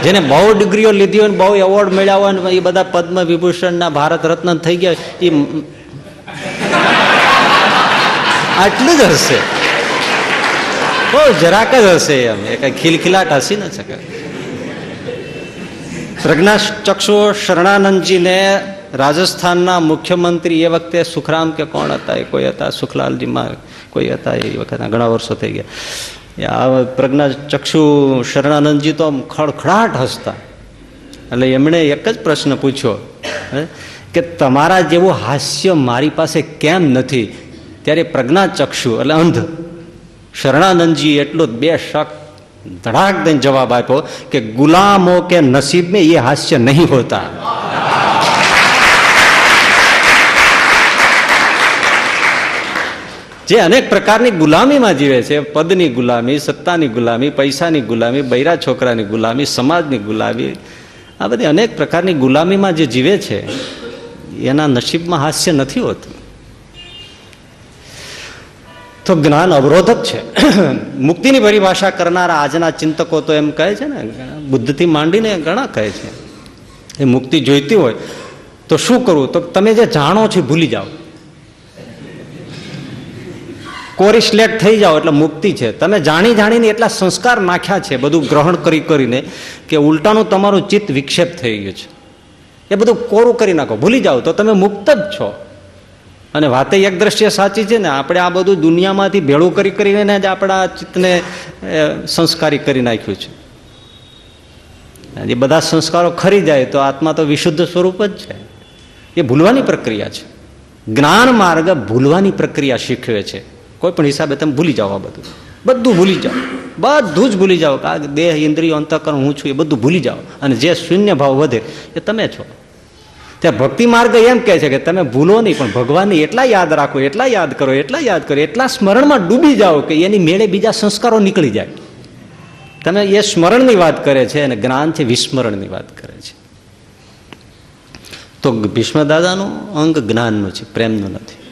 જેને બહુ ડિગ્રીઓ લીધી હોય, બહુ એવોર્ડ મળ્યા હોય, એ બધા પદ્મ વિભૂષણના ભારત રત્ન થઈ ગયા, એ આટલું જ હશે. બહુ જરાક જ હશે. એમ એ કઈ ખિલખિલાટ હસી ન શકે. પ્રજ્ઞાચક્ષુ શરણાનંદજીને રાજસ્થાનના મુખ્યમંત્રી એ વખતે સુખરામ કે કોણ હતા, એ કોઈ હતા, સુખલાલજીમાં કોઈ હતા, એ વખતે ઘણા વર્ષો થઈ ગયા. પ્રજ્ઞાચક્ષુ શરણાનંદજી તો ખડખડાટ હસતા. એટલે એમણે એક જ પ્રશ્ન પૂછ્યો કે તમારા જેવું હાસ્ય મારી પાસે કેમ નથી? ત્યારે પ્રજ્ઞાચક્ષુ એટલે અંધ શરણાનંદજી એટલો બે શક ધડાક દઈને જવાબ આપ્યો કે ગુલામો કે નસીબ में ये हास्य नहीं होता. જે અનેક પ્રકારની ગુલામીમાં જીવે છે, પદની ગુલામી, સત્તાની ગુલામી, પૈસાની ગુલામી, બૈરા છોકરાની ગુલામી, સમાજની ગુલામી, આ બધી અનેક પ્રકારની ગુલામીમાં જે જીવે છે એના નસીબમાં હાસ્ય નથી હોતું. તો જ્ઞાન અવરોધક છે. મુક્તિની પરિભાષા કરનારા આજના ચિંતકો તો એમ કહે છે ને, બુદ્ધથી માંડીને ઘણા કહે છે એ મુક્તિ જોઈતી હોય તો શું કરવું? તો તમે જે જાણો છો ભૂલી જાઓ. કોરી સ્લેટ થઈ જાઓ એટલે મુક્તિ છે. તમે જાણી જાણીને એટલા સંસ્કાર નાખ્યા છે બધું ગ્રહણ કરી કરીને કે ઉલટાનું તમારું ચિત્ત વિક્ષેપ થઈ ગયું છે. એ બધું કોરું કરી નાખો, ભૂલી જાઓ તો તમે મુક્ત જ છો. અને વાતે એક દ્રષ્ટિએ સાચી છે ને, આપણે આ બધું દુનિયામાંથી ભેળું કરીને જ આપણા ચિત્તને સંસ્કારી કરી નાખ્યું છે. એ બધા સંસ્કારો ખરી જાય તો આત્મા તો વિશુદ્ધ સ્વરૂપ જ છે. એ ભૂલવાની પ્રક્રિયા છે. જ્ઞાન માર્ગ ભૂલવાની પ્રક્રિયા શીખવે છે. કોઈ પણ હિસાબે તમે ભૂલી જાઓ, આ બધું ભૂલી જાઓ, બધું જ ભૂલી જાઓ કે આ દેહ, ઇન્દ્રિયો, અંતઃકરણ હું છું એ બધું ભૂલી જાઓ. અને જે શૂન્ય ભાવ વધે એ તમે છો. ત્યાં ભક્તિ માર્ગ એમ કહે છે કે તમે ભૂલો નહીં, પણ ભગવાનને એટલા યાદ રાખો, એટલા યાદ કરો, એટલા યાદ કરો, એટલા સ્મરણમાં ડૂબી જાઓ કે એની મેળે બીજા સંસ્કારો નીકળી જાય. તમે એ સ્મરણની વાત કરે છે અને જ્ઞાન છે વિસ્મરણની વાત કરે છે. તો ભીષ્મ દાદાનું અંગ જ્ઞાનનું છે, પ્રેમનું નથી.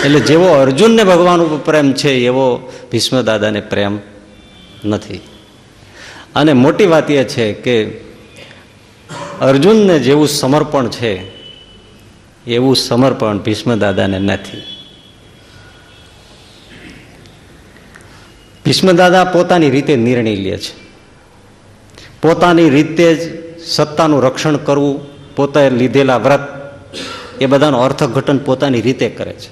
એટલે જેવો અર્જુનને ભગવાન ઉપર પ્રેમ છે એવો ભીષ્મ દાદાને પ્રેમ નથી. અને મોટી વાત એ છે કે અર્જુનને જેવું સમર્પણ છે એવું સમર્પણ ભીષ્મ દાદાને નથી. ભીષ્મ દાદા પોતાની રીતે નિર્ણય લે છે, પોતાની રીતે જ સત્તાનું રક્ષણ કરવું, પોતે લીધેલા વ્રત એ બધાનું અર્થઘટન પોતાની રીતે કરે છે.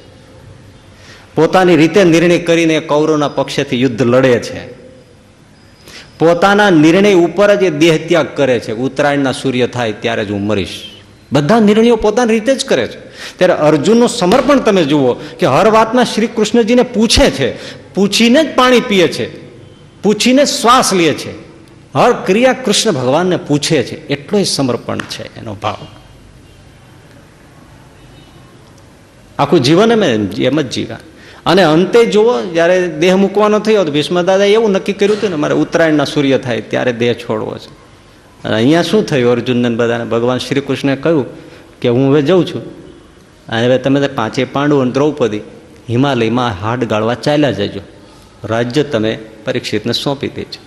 પોતાની રીતે નિર્ણય કરીને કૌરવના પક્ષેથી યુદ્ધ લડે છે. પોતાના નિર્ણય ઉપર જ એ દેહ ત્યાગ કરે છે. ઉત્તરાયણના સૂર્ય થાય ત્યારે જ હું મરીશ. બધા નિર્ણયો પોતાની રીતે જ કરે છે. ત્યારે અર્જુનનું સમર્પણ તમે જુઓ કે હર વાતમાં શ્રી કૃષ્ણજીને પૂછે છે, પૂછીને જ પાણી પીએ છે, પૂછીને જ શ્વાસ લે છે. હર ક્રિયા કૃષ્ણ ભગવાનને પૂછે છે. એટલો સમર્પણ છે એનો ભાવ. આખું જીવન એમ જ જીવ્યા. અને અંતે જુઓ, જ્યારે દેહ મૂકવાનો થયો તો ભીષ્મ દાદાએ એવું નક્કી કર્યું હતું ને મારે ઉત્તરાયણના સૂર્ય થાય ત્યારે દેહ છોડવો છે. અને અહીંયા શું થયું, અર્જુનને બધાને ભગવાન શ્રી કૃષ્ણે કહ્યું કે હું હવે જઉં છું, અને હવે તમે પાંચેય પાંડવો અને દ્રૌપદી હિમાલયમાં હાડ ગાળવા ચાલ્યા જજો, રાજ્ય તમે પરીક્ષિતને સોંપી દેજો.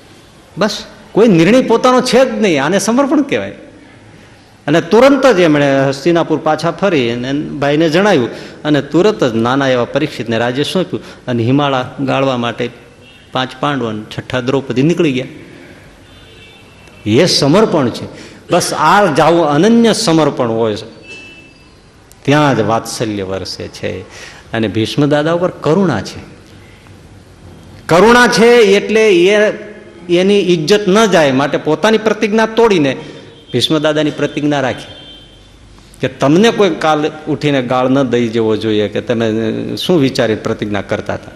બસ, કોઈ નિર્ણય પોતાનો છે જ નહીં. આને સમર્પણ કહેવાય. અને તુરંત જ એમણે હસ્તિનાપુર પાછા ફરી અને ભાઈને જણાવ્યું અને તુરંત જ નાના એવા પરીક્ષિતને રાજ્ય સોંપ્યું અને હિમાલય ગાળવા માટે 5 પાંડવો અને 6 દ્રૌપદી નીકળી ગયા. એ સમર્પણ છે. બસ આ જાવું અનન્ય સમર્પણ હોય છે, ત્યાં જ વાત્સલ્ય વરસે છે. અને ભીષ્મ દાદા ઉપર કરુણા છે. કરુણા છે એટલે એની ઇજ્જત ન જાય માટે પોતાની પ્રતિજ્ઞા તોડીને ભીષ્મ દાદાની પ્રતિજ્ઞા રાખી કે તમને કોઈ કાલ ઉઠીને ગાળ ન દઈ જવો જોઈએ કે તમે શું વિચારી પ્રતિજ્ઞા કરતા હતા.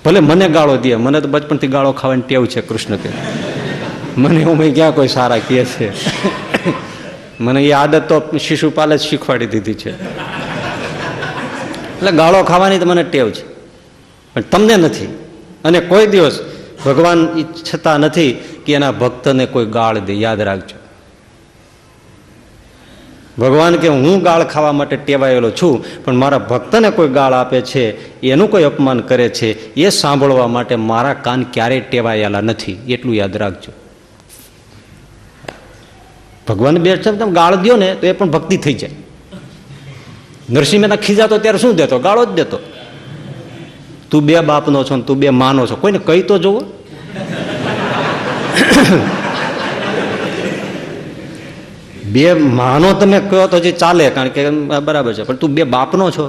ભલે મને ગાળો દે, મને તો બચપણથી ગાળો ખાવાની ટેવ છે. કૃષ્ણ કે મને એવું ક્યાં કોઈ સારા કહે છે. મને એ આદત તો શિશુપાલે જ શીખવાડી દીધી છે. એટલે ગાળો ખાવાની તો મને ટેવ છે, પણ તમને નથી. અને કોઈ દિવસ ભગવાન ઈચ્છતા નથી કે એના ભક્તને કોઈ ગાળ દે. યાદ રાખજો, ભગવાન કે હું ગાળ ખાવા માટે ટેવાયેલો છું, પણ મારા ભક્તને કોઈ ગાળ આપે છે, એનું કોઈ અપમાન કરે છે, એ સાંભળવા માટે મારા કાન ક્યારેય ટેવાયેલા નથી. એટલું યાદ રાખજો. ભગવાન બે તમે ગાળ દો ને તો એ પણ ભક્તિ થઈ જાય. નરસિંહ મહેતા ખીજાતો ત્યારે શું દેતો? ગાળો જ દેતો. તું બે બાપનો છો ને તું બે માનો છો, કોઈને કહી તો જોવો. બે માનો તમે કહો તો જે ચાલે, કારણ કે બરાબર છે, પણ તું બે બાપનો છો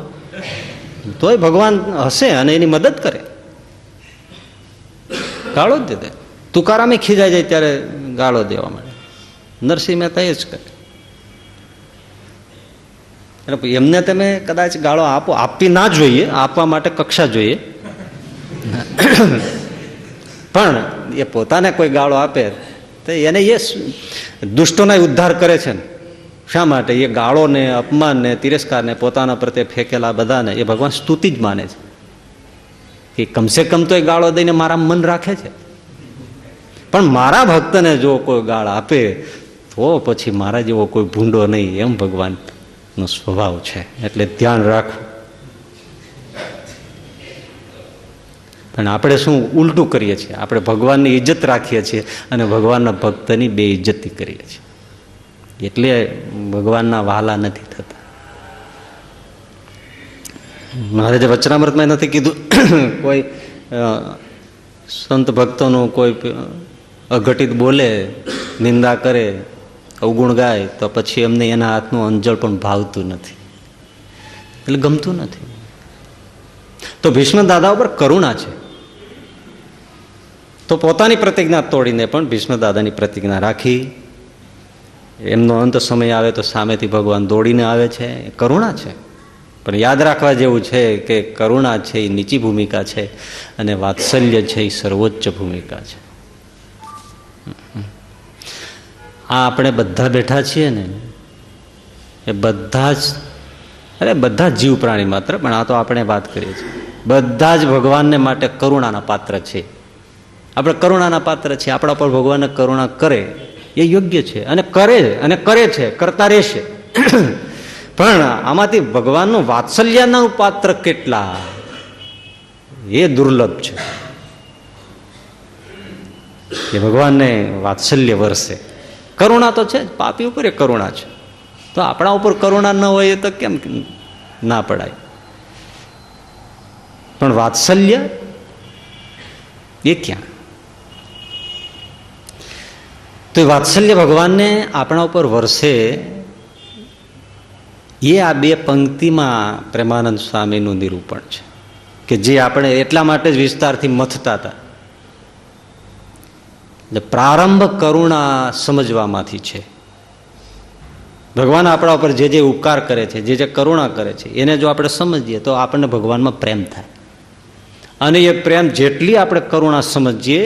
તોય ભગવાન હશે અને એની મદદ કરે. ગાળો જ દે. તુકારામે ખીજાઈ જાય ત્યારે ગાળો દેવા માંડે. નરસિંહ મહેતા એ જ કરે. એટલે એમને તમે કદાચ ગાળો આપો, આપવી ના જોઈએ, આપવા માટે કક્ષા જોઈએ, પણ એ પોતાને કોઈ ગાળો આપે તો એને એ દુષ્ટોના ઉદ્ધાર કરે છે ને. શા માટે? એ ગાળોને, અપમાનને, તિરસ્કારને, પોતાના પ્રત્યે ફેંકેલા બધાને એ ભગવાન સ્તુતિ જ માને છે કે કમસે કમ તો એ ગાળો દઈને મારા મન રાખે છે. પણ મારા ભક્તને જો કોઈ ગાળ આપે તો પછી મારા જેવો કોઈ ભૂંડો નહીં, એમ ભગવાનનો સ્વભાવ છે. એટલે ધ્યાન રાખવું. પણ આપણે શું ઉલટું કરીએ છીએ? આપણે ભગવાનની ઇજ્જત રાખીએ છીએ અને ભગવાનના ભક્તની બેઇજ્જતી કરીએ છીએ. એટલે ભગવાનના વહાલા નથી થતા. મારે જે વચનામૃતમાં નથી કીધું, કોઈ સંત ભક્તોનું કોઈ અઘટિત બોલે, નિંદા કરે, અવગુણ ગાય, તો પછી એમને એના હાથનું અંજળ પણ ભાવતું નથી, એટલે ગમતું નથી. તો ભીષ્મ દાદા ઉપર કરુણા છે, તો પોતાની પ્રતિજ્ઞા તોડીને પણ ભીષ્મ દાદાની પ્રતિજ્ઞા રાખી. એમનો અંત સમય આવે તો સામેથી ભગવાન દોડીને આવે છે, એ કરુણા છે. પણ યાદ રાખવા જેવું છે કે કરુણા છે એ નીચી ભૂમિકા છે અને વાત્સલ્ય છે એ સર્વોચ્ચ ભૂમિકા છે. આ આપણે બધા બેઠા છીએ ને, એ બધા જ, અરે બધા જ જીવ પ્રાણી માત્ર, પણ આ તો આપણે વાત કરીએ છીએ, બધા જ ભગવાનને માટે કરુણાના પાત્ર છે. આપણે કરુણાના પાત્ર છીએ. આપણા પર ભગવાનને કરુણા કરે એ યોગ્ય છે, અને કરે છે, કરતા રહેશે. પણ આમાંથી ભગવાનનું વાત્સલ્યનું પાત્ર કેટલા, એ દુર્લભ છે કે ભગવાનને વાત્સલ્ય વરસે. કરુણા તો છે, પાપી ઉપર એ કરુણા છે, તો આપણા ઉપર કરુણા ન હોય તો કેમ ના પડાય? પણ વાત્સલ્ય એ ક્યાં? તો એ વાત્સલ્ય ભગવાનને આપણા ઉપર વરસે, એ આ બે પંક્તિમાં પ્રેમાનંદ સ્વામીનું નિરૂપણ છે, કે જે આપણે એટલા માટે જ વિસ્તારથી મથતા હતા. પ્રારંભ કરુણા સમજવામાંથી છે. ભગવાન આપણા ઉપર જે જે ઉપકાર કરે છે, જે જે કરુણા કરે છે, એને જો આપણે સમજીએ તો આપણને ભગવાનમાં પ્રેમ થાય. અને એ પ્રેમ જેટલી આપણે કરુણા સમજીએ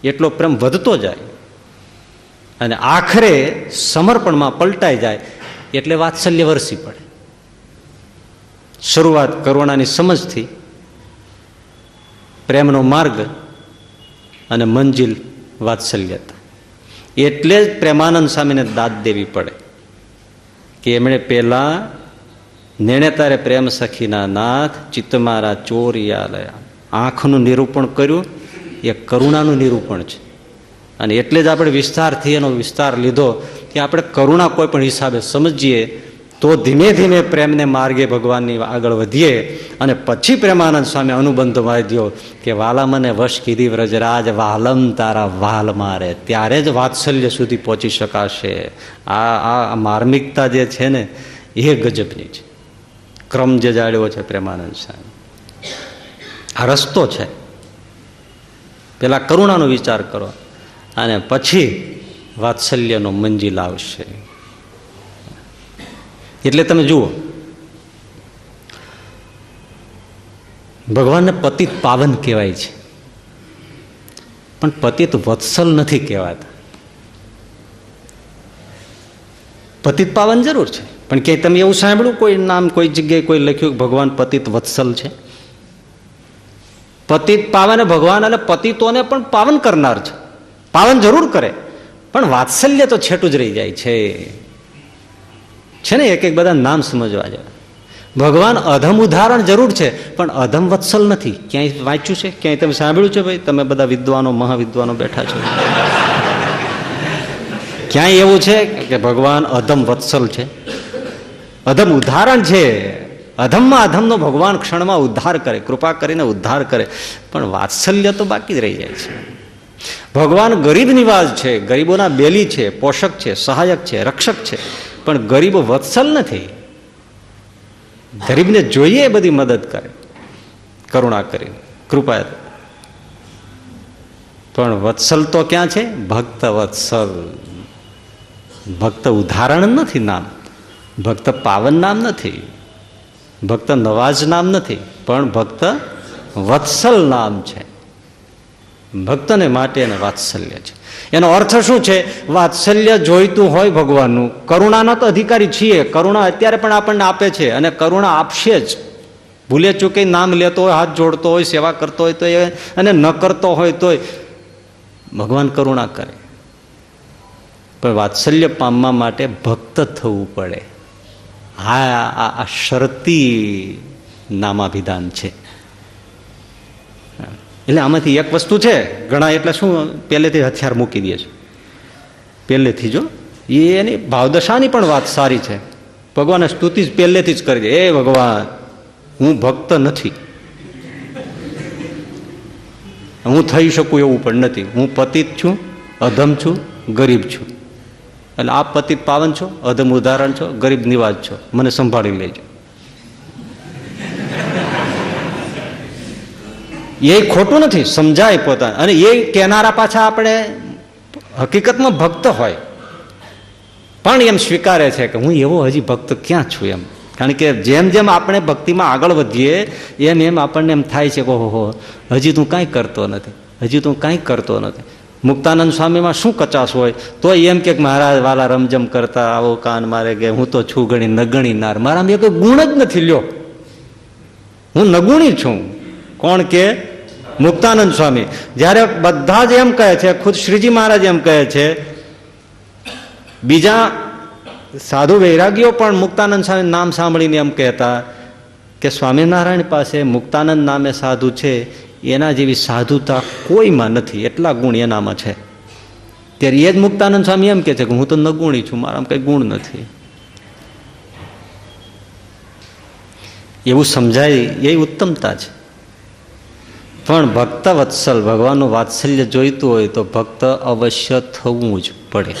એટલો પ્રેમ વધતો જાય, અને આખરે સમર્પણમાં પલટાઈ જાય, એટલે વાત્સલ્ય વરસી પડે. શરૂઆત કરુણાની સમજથી, પ્રેમનો માર્ગ, અને મંજિલ વાત્સલ્યતા. એટલે જ પ્રેમાનંદ સ્વામીને દાદ દેવી પડે કે એમણે પહેલા નેણે તારે પ્રેમ સખીના નાથ ચિત્ત મારા ચોરિયાલયા આંખનું નિરૂપણ કર્યું. એ કરુણાનું નિરૂપણ છે. અને એટલે જ આપણે વિસ્તારથી એનો વિસ્તાર લીધો કે આપણે કરુણા કોઈ પણ હિસાબે સમજીએ તો ધીમે ધીમે પ્રેમને માર્ગે ભગવાનની આગળ વધીએ. અને પછી પ્રેમાનંદ સ્વામી અનુબંધ વાંધ્યો કે વાલા મને વશ કીધી વ્રજરાજ વાલમ તારા વાલ મારે, ત્યારે જ વાત્સલ્ય સુધી પહોંચી શકાશે. આ માર્મિકતા જે છે ને એ ગજબની છે. ક્રમ જે જાળ્યો છે પ્રેમાનંદ સ્વામી, આ રસ્તો છે. પેલા કરુણાનો વિચાર કરો અને પછી વાત્સલ્યનો મંજિલ આવશે. એટલે તમે જુઓ, ભગવાનને પતિત પાવન કહેવાય છે, પણ પતિત વત્સલ નથી કહેવાતા. પતિત પાવન જરૂર છે, પણ ક્યાંય તમે એવું સાંભળ્યું કોઈ નામ, કોઈ જગ્યાએ કોઈ લખ્યું ભગવાન પતિત વત્સલ છે? પતિત પાવન ભગવાન અને પતિતોને પણ પાવન કરનાર છે. પાવન જરૂર કરે, પણ વાત્સલ્ય તો છેટું જ રહી જાય છે ને. એક એક બધા નામ સમજવા જાય. ભગવાન અધમ ઉદાહરણ જરૂર છે, પણ અધમ વત્સલ નથી. ક્યાંય વાંચ્યું છે? ક્યાંય તમે સાંભળ્યું છે? ભાઈ તમે બધા વિદ્વાનો, મહાવિદ્વાનો બેઠા છો, ક્યાંય એવું છે કે ભગવાન અધમ વત્સલ છે? અધમ ઉદાહરણ છે. અધમમાં અધમનો ભગવાન ક્ષણમાં ઉદ્ધાર કરે, કૃપા કરીને ઉદ્ધાર કરે, પણ વાત્સલ્ય તો બાકી જ રહી જાય છે. ભગવાન ગરીબ નિવાજ છે, ગરીબોના બેલી છે, પોષક છે, સહાયક છે, રક્ષક છે, પણ ગરીબ વત્સલ નથી. ગરીબને જોઈએ બધી મદદ કરે, કરુણા કરીને, કૃપા. પણ વત્સલ તો ક્યાં છે? ભક્ત વત્સલ. ભક્ત ઉદાહરણ નથી નામ, ભક્ત પાવન નામ નથી, ભક્ત નવાજ નામ નથી, પણ ભક્ત વત્સલ નામ છે. ભક્તને માટે એને વાત્સલ્ય છે. એનો અર્થ શું છે? વાત્સલ્ય જોઈતું હોય ભગવાનનું. કરુણાના તો અધિકારી છીએ, કરુણા અત્યારે પણ આપણને આપે છે અને કરુણા આપશે જ. ભૂલે ચૂકે નામ લેતો હોય, હાથ જોડતો હોય, સેવા કરતો હોય તો અને ન કરતો હોય તોય ભગવાન કરુણા કરે. પણ વાત્સલ્ય પામવા માટે ભક્ત થવું પડે. આ શરતી નામાભિધાન છે. એટલે આમાંથી એક વસ્તુ છે, ઘણા એટલે શું પહેલેથી હથિયાર મૂકી દે છે પહેલેથી. જો એની ભાવદશાની પણ વાત સારી છે. ભગવાનને સ્તુતિ પહેલેથી જ કરી દે, એ ભગવાન હું ભક્ત નથી, હું થઈ શકું એવું પણ નથી. હું પતિત છું, અધમ છું, ગરીબ છું. એટલે આપ પતિત પાવન છો, અધમ ઉદાહરણ છો, ગરીબ નિવાજ છો, મને સંભાળી લેજો. એ ખોટું નથી, સમજાય પોતાને. અને એ કહેનારા પાછા આપણે હકીકતમાં ભક્ત હોય પણ એમ સ્વીકારે છે કે હું એવો હજી ભક્ત ક્યાં છું એમ. કારણ કે જેમ જેમ આપણે ભક્તિમાં આગળ વધીએ એમ એમ આપણને એમ થાય છે કે ઓહો હજી તું કાંઈ કરતો નથી, હજી તું કાંઈ કરતો નથી. મુક્તાનંદ સ્વામીમાં શું કચાશ હોય તો એમ કે મહારાજ વાલા રમજમ કરતા આવો કાન મારે કે હું તો છું ગણી નગણી નાર, મારામાં કોઈ ગુણ જ નથી. લ્યો, હું નગુણી છું. કોણ કે? મુક્તાનંદ સ્વામી. જ્યારે બધા જ એમ કહે છે, ખુદ શ્રીજી મહારાજ એમ કહે છે, બીજા સાધુ વૈરાગીઓ પણ મુક્તાનંદ સ્વામી નામ સાંભળીને એમ કહેતા કે સ્વામિનારાયણ પાસે મુક્તાનંદ નામે સાધુ છે એના જેવી સાધુતા કોઈમાં નથી, એટલા ગુણ એનામાં છે. ત્યારે એ જ મુક્તાનંદ સ્વામી એમ કહે છે કે હું તો નગુણી છું, મારામાં કંઈ ગુણ નથી. એવું સમજાય એ ઉત્તમતા છે. પણ ભક્ત વત્સલ, ભગવાનનું વાત્સલ્ય જોઈતું હોય તો ભક્ત અવશ્ય થવું જ પડે.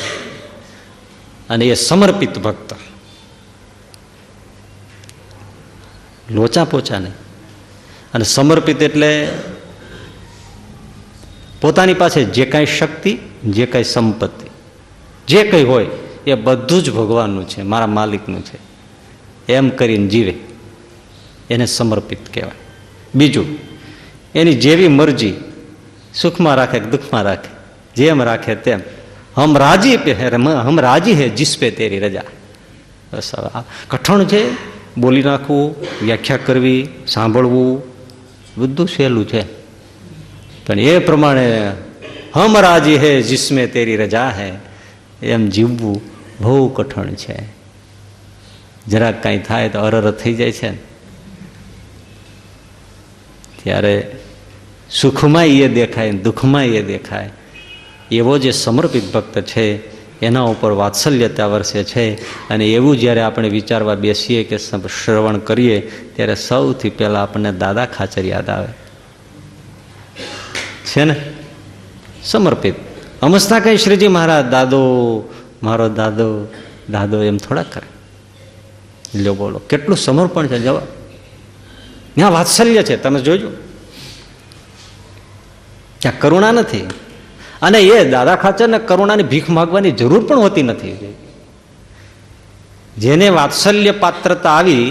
અને એ સમર્પિત ભક્ત, લોચા પોચા નહીં. અને સમર્પિત એટલે પોતાની પાસે જે કાંઈ શક્તિ, જે કાંઈ સંપત્તિ, જે કંઈ હોય એ બધું જ ભગવાનનું છે, મારા માલિકનું છે એમ કરીને જીવે એને સમર્પિત કહેવાય. બીજું, એની જેવી મરજી, સુખમાં રાખે કે દુઃખમાં રાખે, જેમ રાખે તેમ. હમ રાજી હે જીસ પે તેરી રજા. બસ કઠણ છે, બોલી નાખવું, વ્યાખ્યા કરવી, સાંભળવું બધું સહેલું છે. પણ એ પ્રમાણે હમ રાજી હે જીસમે તેરી રજા હે એમ જીવવું બહુ કઠણ છે. જરાક કાંઈ થાય તો અરર થઈ જાય છે ને. ત્યારે સુખમાં એ દેખાય, દુઃખમાં એ દેખાય. એવો જે સમર્પિત ભક્ત છે એના ઉપર વાત્સલ્યતા વરસે છે. અને એવું જ્યારે આપણે વિચારવા બેસીએ કે શ્રવણ કરીએ ત્યારે સૌથી પહેલાં આપણને દાદા ખાચર યાદ આવે છે ને. સમર્પિત અમસ્તા કંઈ શ્રીજી મહારાજ દાદો, મારો દાદો, દાદો એમ થોડા કરે. લ્યો બોલો કેટલું સમર્પણ છે. જવાબ ત્યાં વાત્સલ્ય છે, તમે જોજો. ત્યાં કરુણા નથી. અને એ દાદા ખાચરને કરુણાની ભીખ માગવાની જરૂર પણ હોતી નથી. જેને વાત્સલ્ય પાત્રતા આવી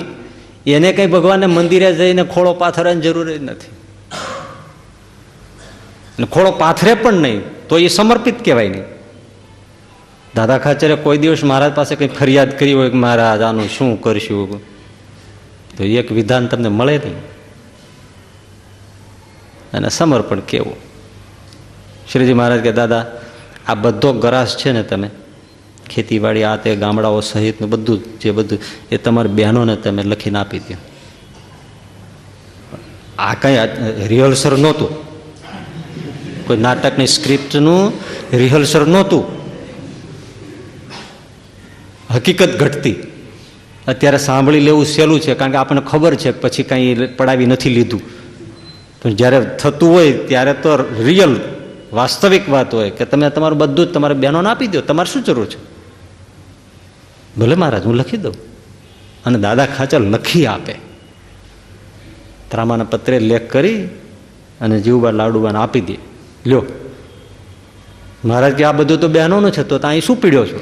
એને કંઈ ભગવાનને મંદિરે જઈને ખોળો પાથરવાની જરૂર જ નથી. અને ખોળો પાથરે પણ નહીં તો એ સમર્પિત કહેવાય નહીં. દાદા ખાચરે કોઈ દિવસ મહારાજ પાસે કંઈ ફરિયાદ કરી હોય કે મહારાજ આનું શું કરશું, તો એક વિધાન તમને મળે નહીં. અને સમર્પણ કેવું. શ્રીજી મહારાજ કે દાદા આ બધો ગરાસ છે ને, તમે ખેતીવાડી આ તે ગામડાઓ સહિતનું બધું જે બધું એ તમારી બહેનોને તમે લખીને આપી દો. આ કંઈ રિહર્સલ નહોતું, કોઈ નાટકની સ્ક્રિપ્ટનું રિહર્સલ નહોતું, હકીકત ઘટતી. અત્યારે સાંભળી લેવું સહેલું છે કારણ કે આપણને ખબર છે પછી કાંઈ પડાવી નથી લીધું. પણ જ્યારે થતું હોય ત્યારે તો રિયલ વાસ્તવિક વાત હોય કે તમે તમારું બધું જ તમારા બહેનોને આપી દો, તમારે શું જરૂર છે. ભલે મહારાજ હું લખી દઉં. અને દાદા ખાચર લખી આપે, ત્રામાના પત્રે લેખ કરી અને જીવબા લાડુબાને આપી દે. લ્યો મહારાજ કે આ બધું તો બહેનોનું છે, તો અહીં શું પીડ્યો છો,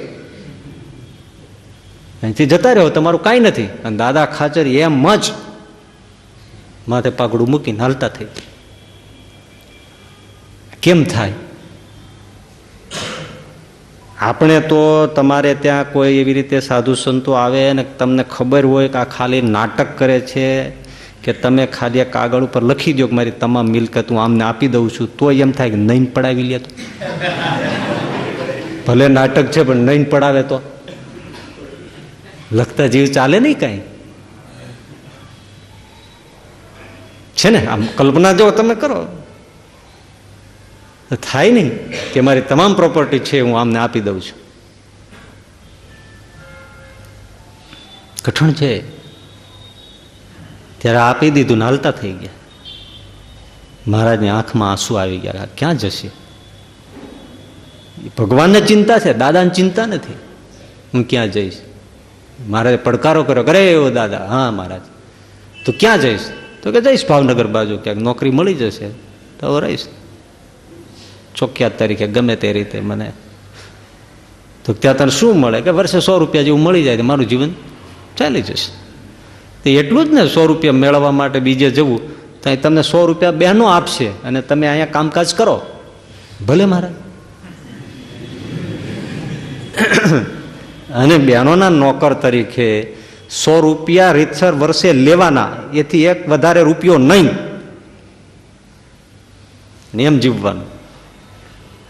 અહીંથી જતા રહ્યો, તમારું કાંઈ નથી. અને દાદા ખાચર એમ જ માથે પાઘડું મૂકીને હાલતા થઈ. કેમ થાય? આપણે તો તમારે ત્યાં કોઈ એવી રીતે સાધુ સંતો આવે અને તમને ખબર હોય કે આ ખાલી નાટક કરે છે, કે તમે ખાલી કાગળ ઉપર લખી દો કે મારી તમામ મિલકત હું આમને આપી દઉં છું, તો એમ થાય કે નહીં પડાવી લે. તો ભલે નાટક છે પણ નહીં પડાવે તો લખતા જીવ ચાલે નહીં કાંઈ છે ને. આમ કલ્પના જો તમે કરો થાય નહીં કે મારી તમામ પ્રોપર્ટી છે હું આમને આપી દઉં છું. કઠણ છે. ત્યારે આપી દીધું ને હાલતા થઈ ગયા. મહારાજની આંખમાં આંસુ આવી ગયા. ક્યાં જશે? ભગવાનને ચિંતા છે, દાદાને ચિંતા નથી. હું ક્યાં જઈશ? મહારાજે પડકારો કર્યો, કરે એવો દાદા. હા મહારાજ. તું ક્યાં જઈશ? તો કે જઈશ ભાવનગર બાજુ, ક્યાંક નોકરી મળી જશે તો રહીશ ચોકિયાત તરીકે, ગમે તે રીતે મને. તો ત્યાં તને શું મળે? કે વર્ષે 100 રૂપિયા જેવું મળી જાય તો મારું જીવન ચાલી જશે. તો એટલું જ ને, 100 રૂપિયા મેળવવા માટે બીજે જવું તો તમને 100 રૂપિયા બહેનો આપશે અને તમે અહીંયા કામકાજ કરો. ભલે મહારાજ. અને બહેનોના નોકર તરીકે 100 રૂપિયા રીતસર વર્ષે લેવાના, એથી એક વધારે રૂપિયો નહીં, એમ જીવવાનું.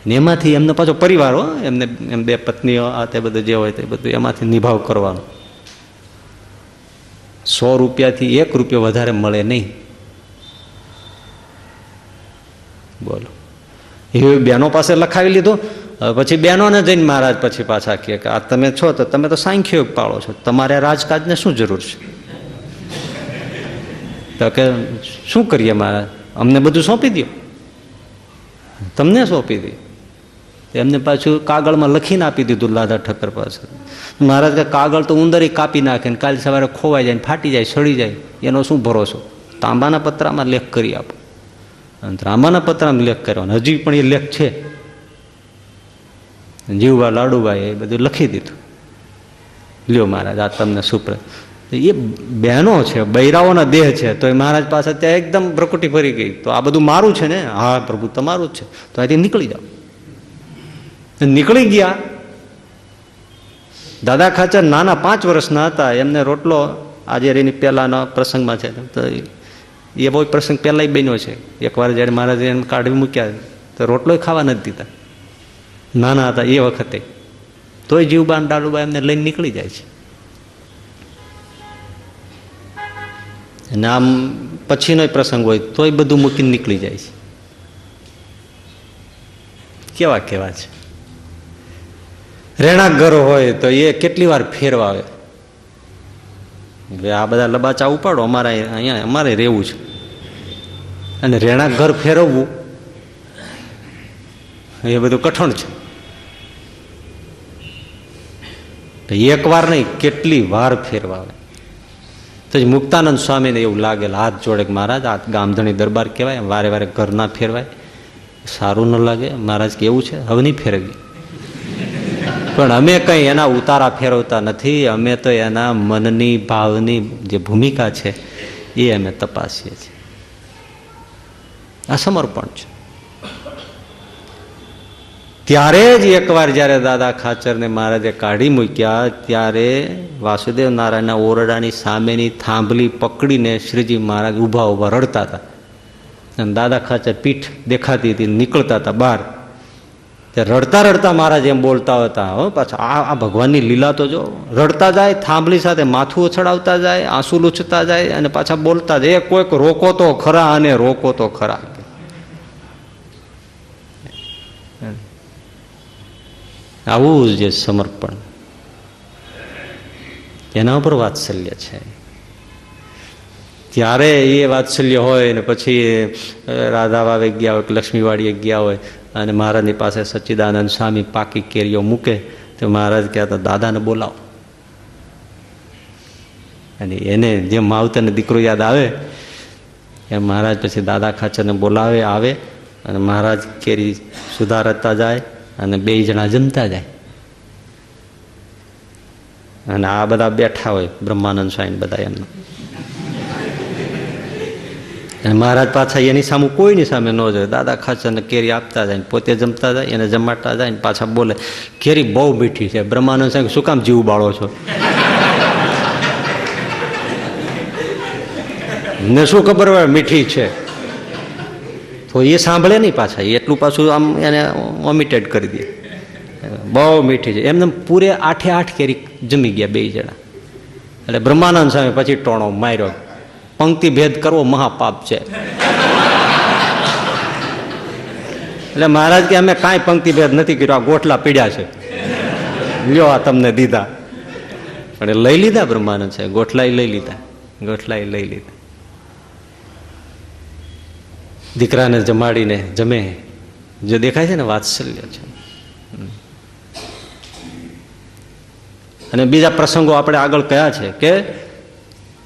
ને એમાંથી એમને પાછો પરિવાર હો, એમને એમ 2 પત્નીઓ આ તે બધું જે હોય તે બધું એમાંથી નિભાવ કરવાનો. 100 રૂપિયાથી 1 રૂપિયો વધારે મળે નહીં. બોલો. એ બહેનો પાસે લખાવી લીધું. પછી બહેનોને જઈને મહારાજ પછી પાછા કહે કે આ તમે છો તો તમે તો સાંખ્ય પાળો છો, તમારે રાજકાજને શું જરૂર છે? તો કે શું કરીએ મહારાજ, અમને બધું સોંપી દો, તમને સોંપી દે. એમને પાછું કાગળમાં લખીને આપી દીધું લાધા ઠક્કર પાસે. મહારાજ કે કાગળ તો ઉંદર કાપી નાખે ને કાલે સવારે ખોવાઈ જાય, ફાટી જાય, સડી જાય, એનો શું ભરોસો? તાંબાના પતરામાં લેખ કરી આપો. અને તાંબાના પતરામાં લેખ કર્યો, હજી પણ એ લેખ છે. જીવવા લાડુભાઈ એ બધું લખી દીધું. લ્યો મહારાજ, આ તમને સુપ્ર. એ બહેનો છે, બૈરાઓના દેહ છે, તો એ મહારાજ પાસે ત્યાં એકદમ પ્રકૃતિ ભરી ગઈ. તો આ બધું મારું છે ને? હા પ્રભુ તમારું જ છે. તો અહીંથી નીકળી જાઓ. નીકળી ગયા. દાદા ખાચર નાના 5 વર્ષના હતા. એમને રોટલો આજે એની પહેલાના પ્રસંગમાં છે, તો એ બહુ પ્રસંગ પહેલાં બન્યો છે. એકવાર જ્યારે મહારાજે એમ કાઢવી મૂક્યા તો રોટલો ખાવા નથી દીધા. નાના હતા એ વખતે. તોય જીવબાન ડાલુબા એમને લઈને નીકળી જાય છે. અને આમ પછીનો પ્રસંગ હોય તોય બધું મૂકીને નીકળી જાય છે. કેવા કેવા છે. રહેણાંક ઘર હોય તો એ કેટલી વાર ફેરવા આવે. આ બધા લબાચા ઉપાડો, અમારા અહીંયા અમારે રહેવું છે. અને રહેણાંક ઘર ફેરવવું એ બધું કઠણ છે. એક વાર નહીં, કેટલી વાર ફેરવા આવે. તો જ મુક્તાનંદ સ્વામીને એવું લાગેલ, હાથ જોડે કે મહારાજ આ ગામધણી દરબાર કહેવાય, વારે વારે ઘર ના ફેરવાય, સારું ન લાગે. મહારાજ કે એવું છે, હવે નહીં ફેરવી. પણ અમે કંઈ એના ઉતારા ફેરવતા નથી. અમે તો એના મનની ભાવની જે ભૂમિકા છે એ અમે તપાસીએ છીએ. આ સમર્પણ છે. ત્યારે જ એકવાર જ્યારે દાદા ખાચરને મહારાજે કાઢી મૂક્યા ત્યારે વાસુદેવ નારાયણના ઓરડાની સામેની થાંભલી પકડીને શ્રીજી મહારાજ ઊભા ઊભા રડતા હતા. અને દાદા ખાચર પીઠ દેખાતી હતી, નીકળતા હતા બહાર. ત્યારે રડતા રડતા મહારાજ એમ બોલતા હતા, હો પાછા આ ભગવાનની લીલા તો જો. રડતા જાય, થાંભલી સાથે માથું ઉછળાવતા જાય, આંસુ લૂછતા જાય અને પાછા બોલતા જાય, એ કોઈક રોકો તો ખરા, અને રોકો તો ખરા. આવું જે સમર્પણ, એના ઉપર વાત્સલ્ય છે. ત્યારે એ વાત્સલ્ય હોય ને પછી રાધાવાવે ગયા હોય, લક્ષ્મીવાડીએ ગયા હોય અને મહારાજની પાસે સચ્ચિદાનંદ સ્વામી પાકી કેરીઓ મૂકે તો મહારાજ કહેતા દાદાને બોલાવો. અને એને જેમ માવતરને દીકરો યાદ આવે એમ મહારાજ પછી દાદા ખાચરને બોલાવે, આવે અને મહારાજ કેરી સુધારતા જાય અને 2 જણા જમતા જાય. અને આ બધા બેઠા હોય, બ્રહ્માનંદ સ્વામી બધા એમના. અને મહારાજ પાછા એની સામે કોઈની સામે ન જાય. દાદા ખાચરને કેરી આપતા જાય, પોતે જમતા જાય, એને જમાડતા જાય, પાછા બોલે કેરી બહુ મીઠી છે. બ્રહ્માનંદ સ્વામી શું કામ જીવ બાળો છો? ને શું ખબર હોય મીઠી છે? તો એ સાંભળે નહીં પાછા, એટલું પાછું આમ એને ઓમિટેડ કરી દે, બહુ મીઠી છે. એમને પૂરે 8 કેરી જમી ગયા 2 જણા. એટલે બ્રહ્માનંદ સ્વામી પછી ટોણો માર્યો, પંક્તિ ભેદ કરવો મહાપાપ છે. એટલે મહારાજ કે અમે કાંઈ પંક્તિ ભેદ નથી કર્યો, આ ગોઠલા પીડ્યા છે, લ્યો આ તમને દીધા. પણ લઈ લીધા બ્રહ્માનંદ સાહેબ, ગોઠલાઈ લઈ લીધા, ગોઠલાઈ લઈ લીધા. દીકરાને જમાડીને જમે, જે દેખાય છે ને વાત્સલ્ય છે. અને બીજા પ્રસંગો આપણે આગળ કયા છે કે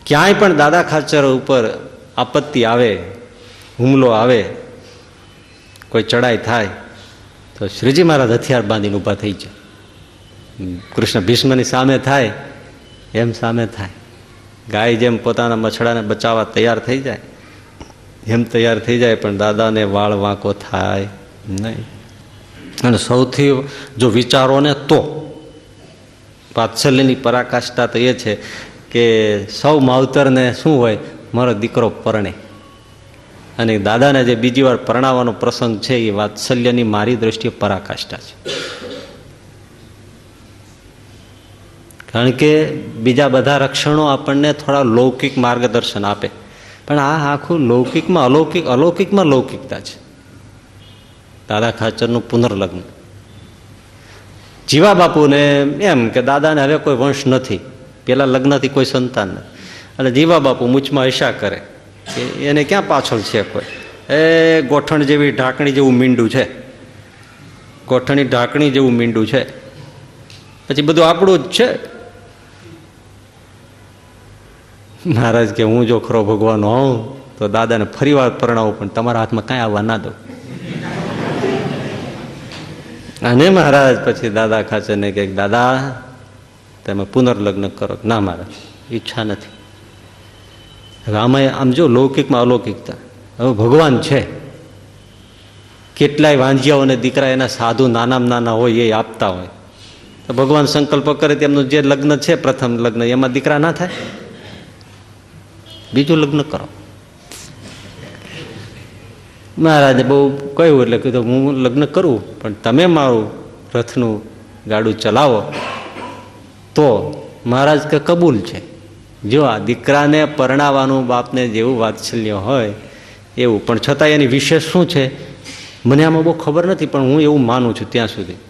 ક્યાંય પણ દાદા ખાચર ઉપર આપત્તિ આવે, હુમલો આવે, કોઈ ચડાઈ થાય તો શ્રીજી મહારાજ હથિયાર બાંધીને ઊભા થઈ જાય. કૃષ્ણ ભીષ્મની સામે થાય એમ સામે થાય. ગાય જેમ પોતાના મછડાને બચાવવા તૈયાર થઈ જાય એમ તૈયાર થઈ જાય, પણ દાદાને વાળ વાંકો થાય નહીં. અને સૌથી જો વિચારો ને તો વાત્સલ્યની પરાકાષ્ઠા તો એ છે કે સૌ માવતરને શું હોય, મારો દીકરો પરણે. અને દાદાને જે બીજી વાર પરણાવવાનો પ્રસંગ છે એ વાત્સલ્યની મારી દ્રષ્ટિએ પરાકાષ્ઠા છે. કારણ કે બીજા બધા રક્ષણો આપણને થોડા લૌકિક માર્ગદર્શન આપે, પણ આ આખું લૌકિકમાં અલૌકિકમાં લૌકિકતા છે. દાદા ખાચરનું પુનર્લગ્ન, જીવા બાપુને એમ કે દાદાને હવે કોઈ વંશ નથી, પેલા લગ્નથી કોઈ સંતાન નથી, અને જીવા બાપુ મૂછમાં ઈશા કરે કે એને ક્યાં પાછળ છે કોઈ, એ ગોઠણ જેવી ઢાંકણી જેવું મીંડું છે, ગોઠણની ઢાંકણી જેવું મીંડું છે, પછી બધું આપણું જ છે. મહારાજ કે હું જો ખરો ભગવાન હોઉં તો દાદાને ફરી વાર પરણાવું, પણ તમારા હાથમાં કાંઈ આવવા ના દઉં. અને મહારાજ પછી દાદા ખાચરને કહે, દાદા તમે પુનર્લગ્ન કરો. ના મહારાજ, ઈચ્છા નથી. હવે આમાં આમ જો લૌકિકમાં અલૌકિકતા. હવે ભગવાન છે, કેટલાય વાંજિયાઓને દીકરા એના સાધુ નાનામાં નાના હોય એ આપતા હોય, તો ભગવાન સંકલ્પ કરે તેમનું જે લગ્ન છે પ્રથમ લગ્ન, એમાં દીકરા ના થાય, બીજું લગ્ન કરો. મહારાજે બહુ કહ્યું એટલે કીધું હું લગ્ન કરું, પણ તમે મારું રથનું ગાડું ચલાવો. તો મહારાજ કે કબૂલ છે. જો આ દીકરાને પરણાવવાનું બાપને જેવું વાત્સલ્ય હોય એવું, પણ છતાં એની વિશેષ શું છે મને આમાં બહુ ખબર નથી, પણ હું એવું માનું છું ત્યાં સુધી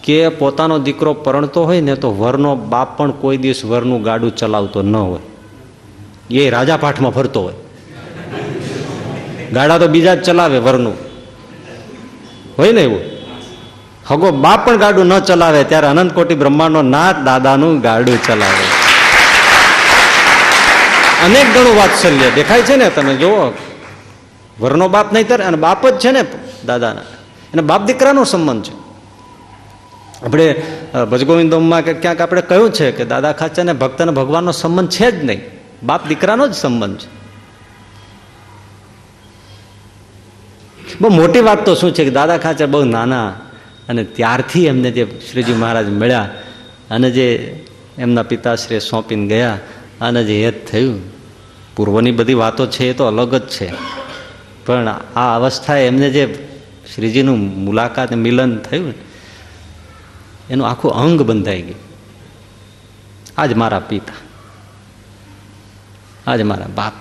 કે પોતાનો દીકરો પરણતો હોય ને તો વરનો બાપ પણ કોઈ દિવસ વરનું ગાડું ચલાવતો ન હોય, એ રાજાપાઠમાં ફરતો હોય. ગાડા તો બીજા જ ચલાવે, વરનું હોય ને એવું. હગો બાપ પણ ગાડું ન ચલાવે ત્યારે અનંત કોટી બ્રહ્માંડનો નાથ દાદાનું ગાડું ચલાવે. અનેક ગણું વાત્સલ્ય દેખાય છે ને, તમે જુઓ. વરનો બાપ નહીં અને બાપ જ છે ને દાદાના, અને બાપ દીકરાનો સંબંધ છે. આપણે ભજગોવિંદોમાં ક્યાંક આપણે કહ્યું છે કે દાદા ખાચર ને ભક્ત અને ભગવાનનો સંબંધ છે જ નહીં, બાપ દીકરાનો જ સંબંધ છે. બહુ મોટી વાત તો શું છે કે દાદા ખાચર બહુ નાના, અને ત્યારથી એમને જે શ્રીજી મહારાજ મળ્યા અને જે એમના પિતાશ્રી સોંપીને ગયા અને જે હેત થયું, પૂર્વની બધી વાતો છે એ તો અલગ જ છે, પણ આ અવસ્થાએ એમને જે શ્રીજીનું મુલાકાત મિલન થયું એનું આખું અંગ બંધાઈ ગયું. આજ મારા પિતા, આજ મારા બાપ.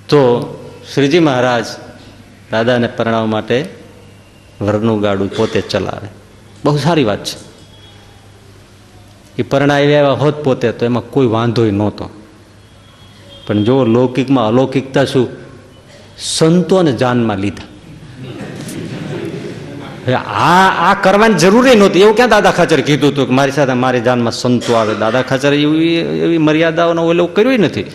તો શ્રીજી મહારાજ દાદાને પરણાવવા માટે વરનું ગાડું પોતે ચલાવે, બહુ સારી વાત છે. એ પરણાવ્યા હોત પોતે તો એમાં કોઈ વાંધો નહોતો, પણ જો લૌકિકમાં અલૌકિકતા શું, સંતોને જાનમાં લીધા. આ કરવાની જરૂરી નહોતી. એવું ક્યાં દાદા ખાચર કીધું હતું કે મારી સાથે મારી જાનમાં સંતો આવે. દાદા ખાચર એવી મર્યાદાઓનો ઓલું કર્યું નથી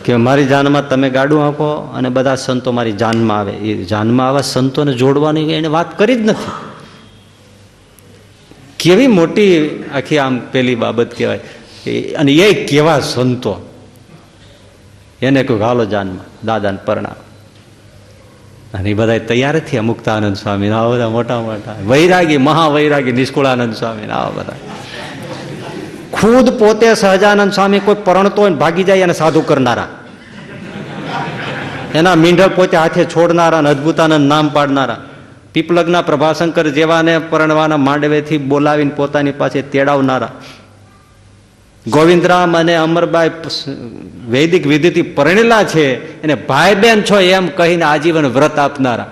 કે મારી જાનમાં તમે ગાડું આપો અને બધા સંતો મારી જાનમાં આવે. એ જાનમાં આવા સંતોને જોડવાની એને વાત કરી જ નથી. કેવી મોટી આખી આમ પેલી બાબત કહેવાય. અને એ કેવા સંતો, એને કહ્યું હાલો જાનમાં દાદાને પરણાવ. અને એ બધા તૈયાર થયા. મુક્તાનંદ સ્વામી આવા બધા મોટા મોટા વૈરાગી, મહાવૈરાગી નિષ્કુળાનંદ સ્વામી આવા બધા. ખુદ પોતે સહજાનંદ સ્વામી કોઈ પરણતો હોય ભાગી જાય અને સાધુ કરનારા, એના મીંઢળ પોતે હાથે છોડનારા અને અદભુતાનંદ નામ પાડનારા, પીપલગના પ્રભાશંકર જેવાને પરણવાના માંડવેથી બોલાવીને પોતાની પાસે તેડાવનારા, ગોવિંદરામ અને અમરબાઈ વૈદિક વિધિથી પરણેલા છે એને ભાઈ બહેન છો એમ કહીને આજીવન વ્રત આપનારા.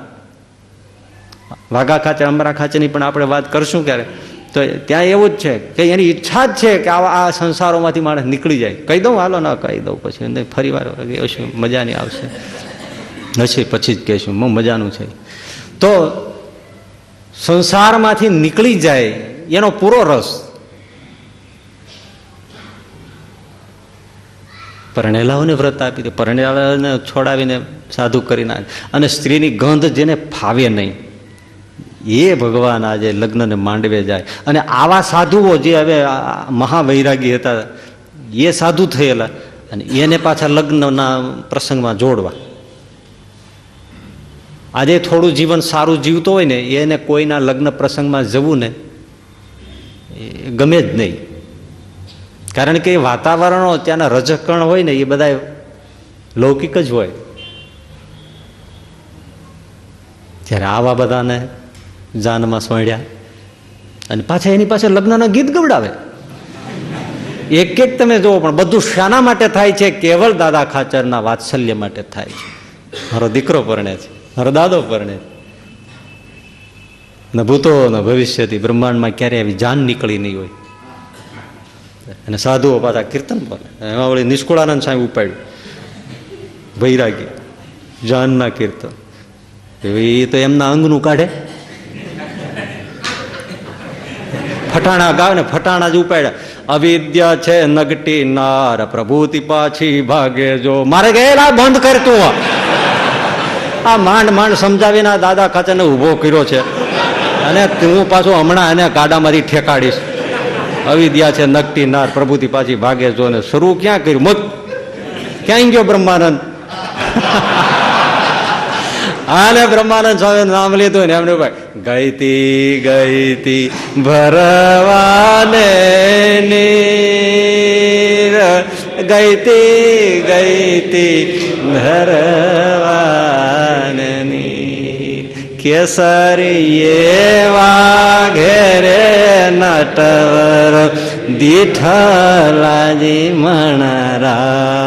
વાઘા ખાચર અમરા ખાચરની પણ આપણે વાત કરશું ક્યારે. તો ત્યાં એવું જ છે કે એની ઈચ્છા જ છે કે આ સંસારોમાંથી માણસ નીકળી જાય. કહી દઉં હાલો, ના કહી દઉં પછી ફરી વાર શું મજા નહીં આવશે, નથી પછી જ કહેશું મજાનું છે. તો સંસારમાંથી નીકળી જાય એનો પૂરો રસ. પરણેલાઓને વ્રત આપી દે, પરણેલાઓને છોડાવીને સાધુ કરી નાખે. અને સ્ત્રીની ગંધ જેને ફાવે નહીં એ ભગવાન આજે લગ્નને માંડવે જાય. અને આવા સાધુઓ જે હવે મહાવૈરાગી હતા એ સાધુ થયેલા અને એને પાછા લગ્નના પ્રસંગમાં જોડવા. આજે થોડું જીવન સારું જીવતો હોય ને એને કોઈના લગ્ન પ્રસંગમાં જવું ને એ ગમે જ નહીં. કારણ કે એ વાતાવરણો ત્યાંના રજકણ હોય ને એ બધા લૌકિક જ હોય. ત્યારે આવા બધાને જાનમાં સોંડ્યા અને પાછા એની પાસે લગ્નના ગીત ગવડાવે. એક એક તમે જુઓ, પણ બધું શાના માટે થાય છે? કેવળ દાદા ખાચરના વાત્સલ્ય માટે થાય છે. મારો દીકરો પરણે છે, મારો દાદો પરણે છે. ન ભૂતો ન ભવિષ્યથી બ્રહ્માંડમાં ક્યારેય આવી જાન નીકળી નહીં હોય. અને સાધુઓ પાછા કીર્તન બોલે. એમાં વળી નિષ્કુળાનંદ સ્વામી ઉપાડ્યું વૈરાગી જાનના કીર્તન. એ તો એમના અંગનું કાઢે, ફટાણા ગાવ ને ફટાણા જ ઉપાડ્યા. અવિદ્યા છે નગટી નાર, પ્રભુતિ પાછી ભાગે જો. મારે ગયેલા બંધ કરતું આ માંડ માંડ સમજાવીને દાદા ખાચરને ઉભો કર્યો છે અને હું પાછું હમણાં એને ગાડામાંથી ઠેકાડીશ. અવિદ્યા છે નગટી નાર, પ્રભુતિ પાછી ભાગે જો. ને શરૂ ક્યાં કર્યું? મત ક્યાં ગયો બ્રહ્માનંદ? આને બ્રહ્માનંદ સ્વામી નામ લીધું ને એમને ગઈતી ગઈતી ભરવાને નીર, ગઈતી ગઈતી ભરવાને નીર, કેસરીએ વાઘેરે નટવર દીઠલાજી મણરા.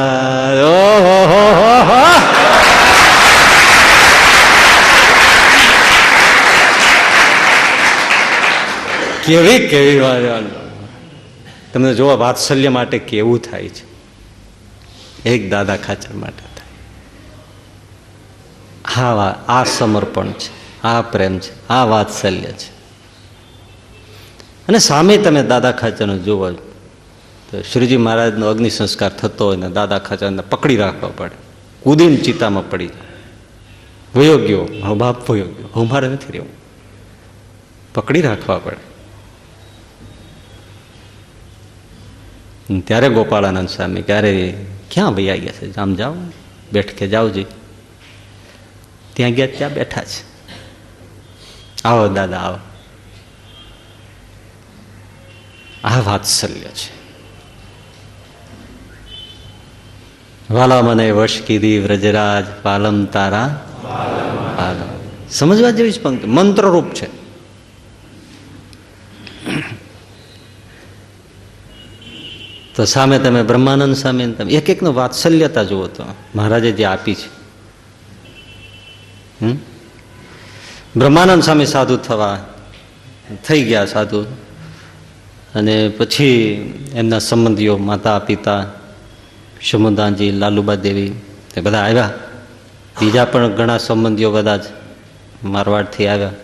ઓહો, કેવી કેવી વાત! તમને જોવા વાત્સલ્ય માટે કેવું થાય છે, એક દાદા ખાચર માટે થાય. આ સમર્પણ છે, આ પ્રેમ છે, આ વાત્સલ્ય છે. અને સામે તમે દાદા ખાચરને જોવો તો શ્રીજી મહારાજનો અગ્નિ સંસ્કાર થતો હોય ને દાદા ખાચરને પકડી રાખવા પડે, કૂદીને ચિતામાં પડી વયો ગયો, હવે બાપ વયો ગયો, હવે મારે નથી રહેવું, પકડી રાખવા પડે. ત્યારે ગોપાળાનંદ સ્વામી ક્યારે ક્યાં ભાઈ ગયા છે, આમ જાઓ બેઠકે જાવજી. ત્યાં ગયા, ત્યાં બેઠા છે. આવો દાદા આવો. આ વાત્સલ્ય છે. વાલા મને વશ કીધી વ્રજરાજ, પાલમ તારા પાલમ. સમજવા જેવી જ પંક્તિ, મંત્રરૂપ છે. તો સામે તમે બ્રહ્માનંદ સ્વામી તમે એક એકનો વાત્સલ્યતા જુઓ તો મહારાજે જે આપી છે. બ્રહ્માનંદ સ્વામી સાધુ થઈ ગયા સાધુ, અને પછી એમના સંબંધીઓ માતા પિતા શમુદાનજી, લાલુબા દેવી એ બધા આવ્યા. બીજા પણ ઘણા સંબંધીઓ બધા જ મારવાડથી આવ્યા.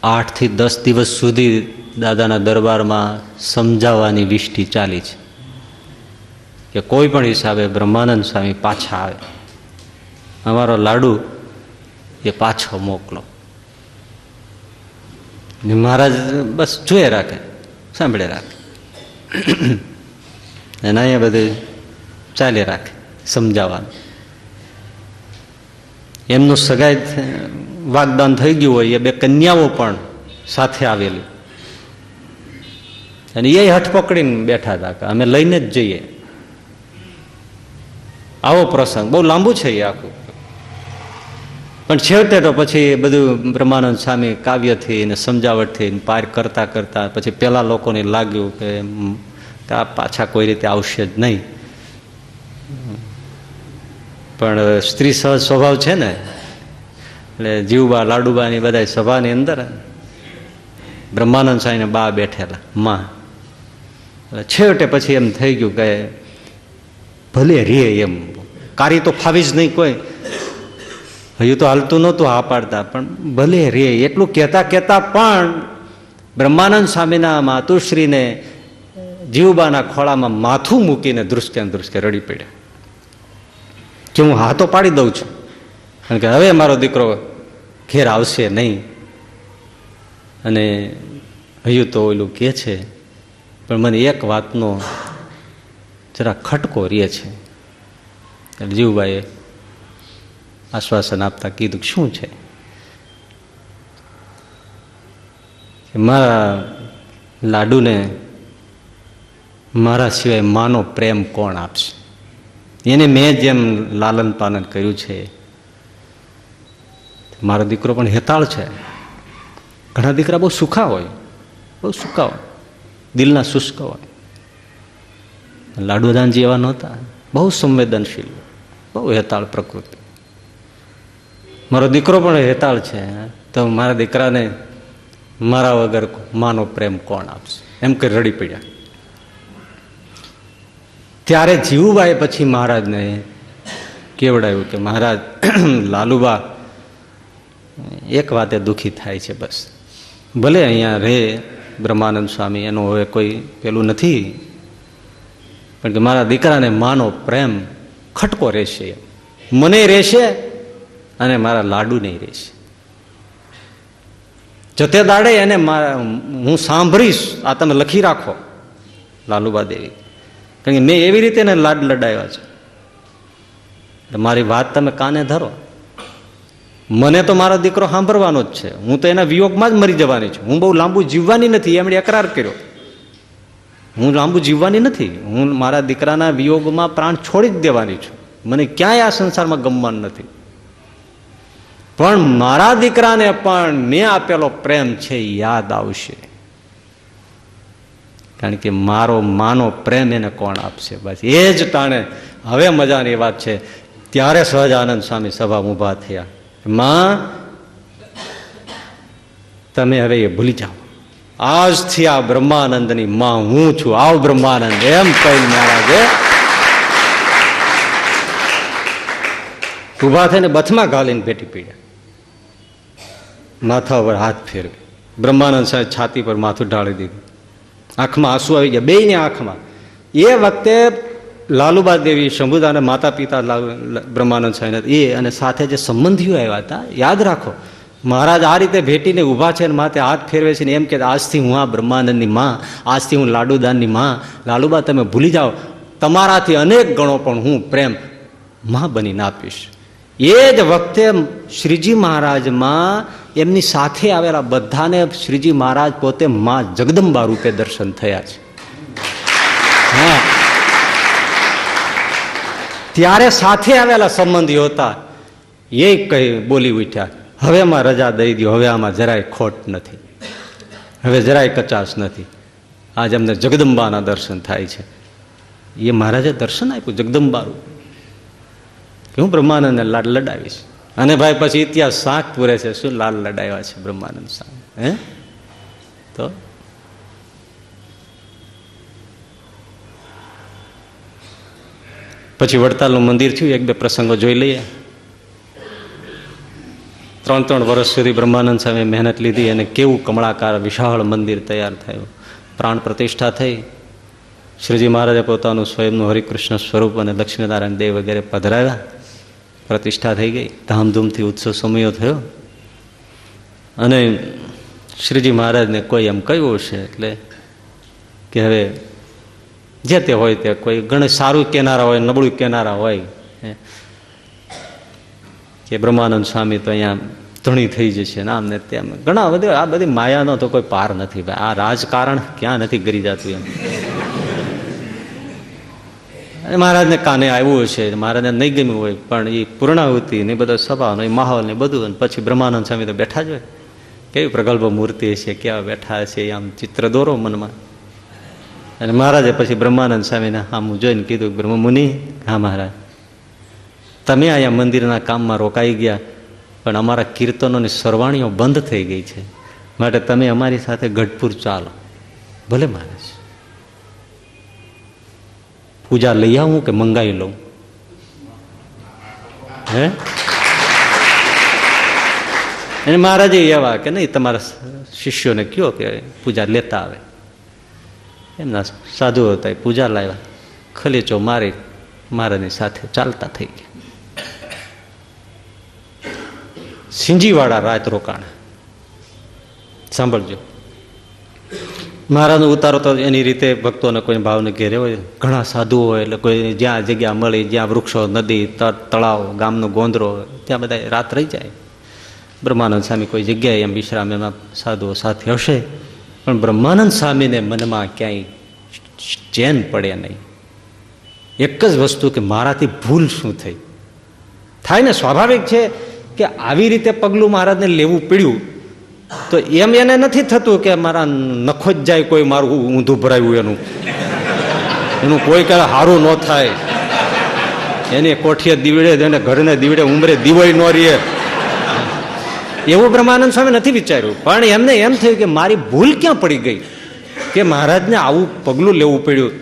8 થી 10 દિવસ સુધી દાદાના દરબારમાં સમજાવવાની વિષ્ટિ ચાલી છે કે કોઈ પણ હિસાબે બ્રહ્માનંદ સ્વામી પાછા આવે, અમારો લાડુ એ પાછો મોકલો. મહારાજ બસ જોયે રાખે, સાંભળે રાખે, અને અહીંયા બધું ચાલે રાખે સમજાવવાનું. એમનું સગાઈ વાગદાન થઈ ગયું હોય, એ 2 કન્યાઓ પણ સાથે આવેલી, અને એ હઠ પકડીને બેઠા હતા કે અમે લઈને જ જઈએ. આવો પ્રસંગ બહુ લાંબુ છે એ આખું, પણ છેવટે તો પછી બધું બ્રહ્માનંદ સ્વામી કાવ્યથી ને સમજાવટથી પાર કરતા કરતા પછી પેલા લોકોને લાગ્યું કે આ પાછા કોઈ રીતે આવશે જ નહીં. પણ સ્ત્રી સહજ સ્વભાવ છે ને, એટલે જીવબા લાડુબાની બધા સભાની અંદર બ્રહ્માનંદ સ્વામીને બા બેઠેલા માં. છેવટે પછી એમ થઈ ગયું કે ભલે રે એમ, કાર્ય તો ફાવી જ નહીં કોઈ, હજુ તો હાલતું નહોતું હા પાડતા, પણ ભલે રે એટલું કહેતા કહેતા પણ બ્રહ્માનંદ સ્વામીના માતુશ્રીને જીવબાના ખોળામાં માથું મૂકીને ધ્રુસકે ધ્રુસકે રડી પડ્યા કે હું હા તો પાડી દઉં છું, કારણ કે હવે મારો દીકરો ઘેર આવશે નહીં, અને હજુ તો ઓલું કહે છે પણ મને એક વાતનો જરા ખટકો રહે છે. એટલે જીવબાએ આશ્વાસન આપતા કીધું શું છે? મારા લાડુને મારા સિવાય માનો પ્રેમ કોણ આપશે? એને મેં જેમ લાલન પાલન કર્યું છે, મારો દીકરો પણ હેતાળ છે. ઘણા દીકરા બહુ સુખા હોય, બહુ સુખા હોય, દિલના શુષ્ક હોય. લાડુદાનજી એવા નહોતા, બહુ સંવેદનશીલ, બહુ હેતાળ પ્રકૃતિ. મારો દીકરો પણ હેતાળ છે, તો મારા દીકરાને મારા વગર માનો પ્રેમ કોણ આપશે? એમ કરી રડી પડ્યા. ત્યારે જીવુબાએ પછી મહારાજને કેવડાવ્યું કે મહારાજ, લાલુબા એક વાતે દુઃખી થાય છે, બસ ભલે અહીંયા રહે બ્રહ્માનંદ સ્વામી, એનું હવે કોઈ પેલું નથી, પણ કે મારા દીકરાને માનો પ્રેમ ખટકો રહેશે, મને રહેશે અને મારા લાડુ નહીં રહેશે. જતે દાડે એને હું સાંભળીશ, આ તમે લખી રાખો લાલુબા દેવી, કારણ કે મેં એવી રીતે એને લાડ લડાવ્યા છે. મારી વાત તમે કાને ધરો. મને તો મારો દીકરો સાંભળવાનો જ છે, હું તો એના વિયોગમાં જ મરી જવાની છું. હું બહુ લાંબુ જીવવાની નથી, એમણે અકરાર કર્યો. હું લાંબુ જીવવાની નથી, હું મારા દીકરાના વિયોગમાં પ્રાણ છોડી જ દેવાની છું. મને ક્યાંય આ સંસારમાં ગમવાનું નથી, પણ મારા દીકરાને પણ મેં આપેલો પ્રેમ છે યાદ આવશે, કારણ કે મારો માનો પ્રેમ એને કોણ આપશે? બસ એ જ ટાણે હવે મજાની વાત છે. ત્યારે સહજાનંદ સ્વામી સભા ઊભા થયા. માં, તમે હવે એ ભૂલી જાઓ, આજથી આ બ્રહ્માનંદની માં હું છું, આવ બ્રહ્માનંદ, એમ કહી મહારાજે ઊભા થઈને બથમાં ઘાલીને ભેટી પડ્યા. માથા પર હાથ ફેરવે. બ્રહ્માનંદ સાહેબ છાતી પર માથું ઢાળી દીધું, આંખમાં આંસુ આવી ગયા, બેયની આંખમાં. એ વખતે લાલુબા દેવી, શંભુદાના માતા પિતા બ્રહ્માનંદ સાહેબ, એ અને સાથે જે સંબંધીઓ આવ્યા હતા, યાદ રાખો, મહારાજ આ રીતે ભેટીને ઊભા છે, માથે હાથ ફેરવે છે ને એમ કે આજથી હું આ બ્રહ્માનંદની માં, આજથી હું લાડુદાનની માં. લાલુબા તમે ભૂલી જાઓ, તમારાથી અનેક ગણો પણ હું પ્રેમ માં બનીને આપીશ. એ જ વખતે શ્રીજી મહારાજમાં એમની સાથે આવેલા બધાને શ્રીજી મહારાજ પોતે માં જગદંબા રૂપે દર્શન થયા છે. હા, ત્યારે સાથે આવેલા સંબંધીઓ હતા, એ કઈ બોલી ઉઠ્યા, હવે માં રજા દઈ દો, હવે આમાં જરાય ખોટ નથી, હવે જરાય કચાશ નથી. આજ અમને જગદંબાના દર્શન થાય છે. એ મહારાજે દર્શન આપ્યું જગદંબા રૂપ, કે હું બ્રહ્માનંદને લાડ લડાવીશ. અને ભાઈ પછી ઇતિહાસ શાક પૂરે છે, શું લાલ લડાવ્યા છે બ્રહ્માનંદ સ્વામી. હે તો પછી વડતાલનું મંદિર થયું. એક બે પ્રસંગો જોઈ લઈએ. 3 વર્ષ સુધી બ્રહ્માનંદ સ્વામી મહેનત લીધી અને કેવું કમળાકાર વિશાળ મંદિર તૈયાર થયું. પ્રાણ પ્રતિષ્ઠા થઈ. શ્રીજી મહારાજે પોતાનું સ્વયંનું હરિકૃષ્ણ સ્વરૂપ અને લક્ષ્મીનારાયણ દેવ વગેરે પધરાવ્યા. પ્રતિષ્ઠા થઈ ગઈ. ધામધૂમથી ઉત્સવ સમયો થયો. અને શ્રીજી મહારાજને કોઈ એમ કહ્યું હશે એટલે કે હવે જે તે હોય તે, કોઈ ઘણું સારું કહેનારા હોય, નબળું કહેનારા હોય, કે બ્રહ્માનંદ સ્વામી તો અહીંયા ધણી થઈ જશે ને આમ ને તેમ, ઘણા બધા. આ બધી માયાનો તો કોઈ પાર નથી ભાઈ. આ રાજકારણ ક્યાં નથી કરી જતું એમ. મહારાજને કાને આવ્યું હશે, મહારાજને નહીં ગમ્યું હોય, પણ એ પૂર્ણાહુતિ ને બધો સભાનો એ માહોલ ને બધું, પછી બ્રહ્માનંદ સ્વામી તો બેઠા જ હોય. કેવી પ્રગલ્ભ મૂર્તિ હશે, કેવા બેઠા હશે, આમ ચિત્ર દોરો મનમાં. અને મહારાજે પછી બ્રહ્માનંદ સ્વામીને આમ જોઈને કીધું, બ્રહ્મમુનિ, હા મહારાજ, તમે અહીંયા મંદિરના કામમાં રોકાઈ ગયા, પણ અમારા કીર્તનોની સરવાણીઓ બંધ થઈ ગઈ છે. માટે તમે અમારી સાથે ગઢપુર ચાલો. ભલે મહારાજ. પૂજા લઈ આવું કે મંગાવી લઉં? હે? અને મહારાજે એવા કે નહીં, તમારા શિષ્યોને કયો કે પૂજા લેતા આવે. એમના સાધુ હતા, પૂજા લાવ્યા, ખલીચો મારી મહારાજની સાથે ચાલતા થઈ ગયા. સિંજીવાડા રાત રોકાણ. સાંભળજો, મહારાજનો ઉતારો તો એની રીતે ભક્તોને કોઈ ભાવને ઘેરે હોય, ઘણા સાધુઓ હોય, એટલે કોઈ જ્યાં જગ્યા મળી, જ્યાં વૃક્ષો, નદી, તળાવ, ગામનો ગોંદરો, ત્યાં બધા રાત રહી જાય. બ્રહ્માનંદ સ્વામી કોઈ જગ્યાએ એમ વિશ્રામ, એમાં સાધુઓ સાથે હશે, પણ બ્રહ્માનંદ સ્વામીને મનમાં ક્યાંય ચેન પડે નહીં. એક જ વસ્તુ કે મારાથી ભૂલ શું થઈ. થાય ને, સ્વાભાવિક છે કે આવી રીતે પગલું મહારાજને લેવું પડ્યું તો એમ એને નથી થતું કે મારા નખો જ જાય, કોઈ મારું ઊંધું ભરાયું એનું કોઈ કઈ સારું ન થાય, એની કોઠીએ દીવડે, એને ઘરને દીવડે ઉમરે દીવાઈ ન રહીએ, એવું બ્રહ્માનંદ સ્વામી નથી વિચાર્યું. પણ એમને એમ થયું કે મારી ભૂલ ક્યાં પડી ગઈ કે મહારાજને આવું પગલું લેવું પડ્યું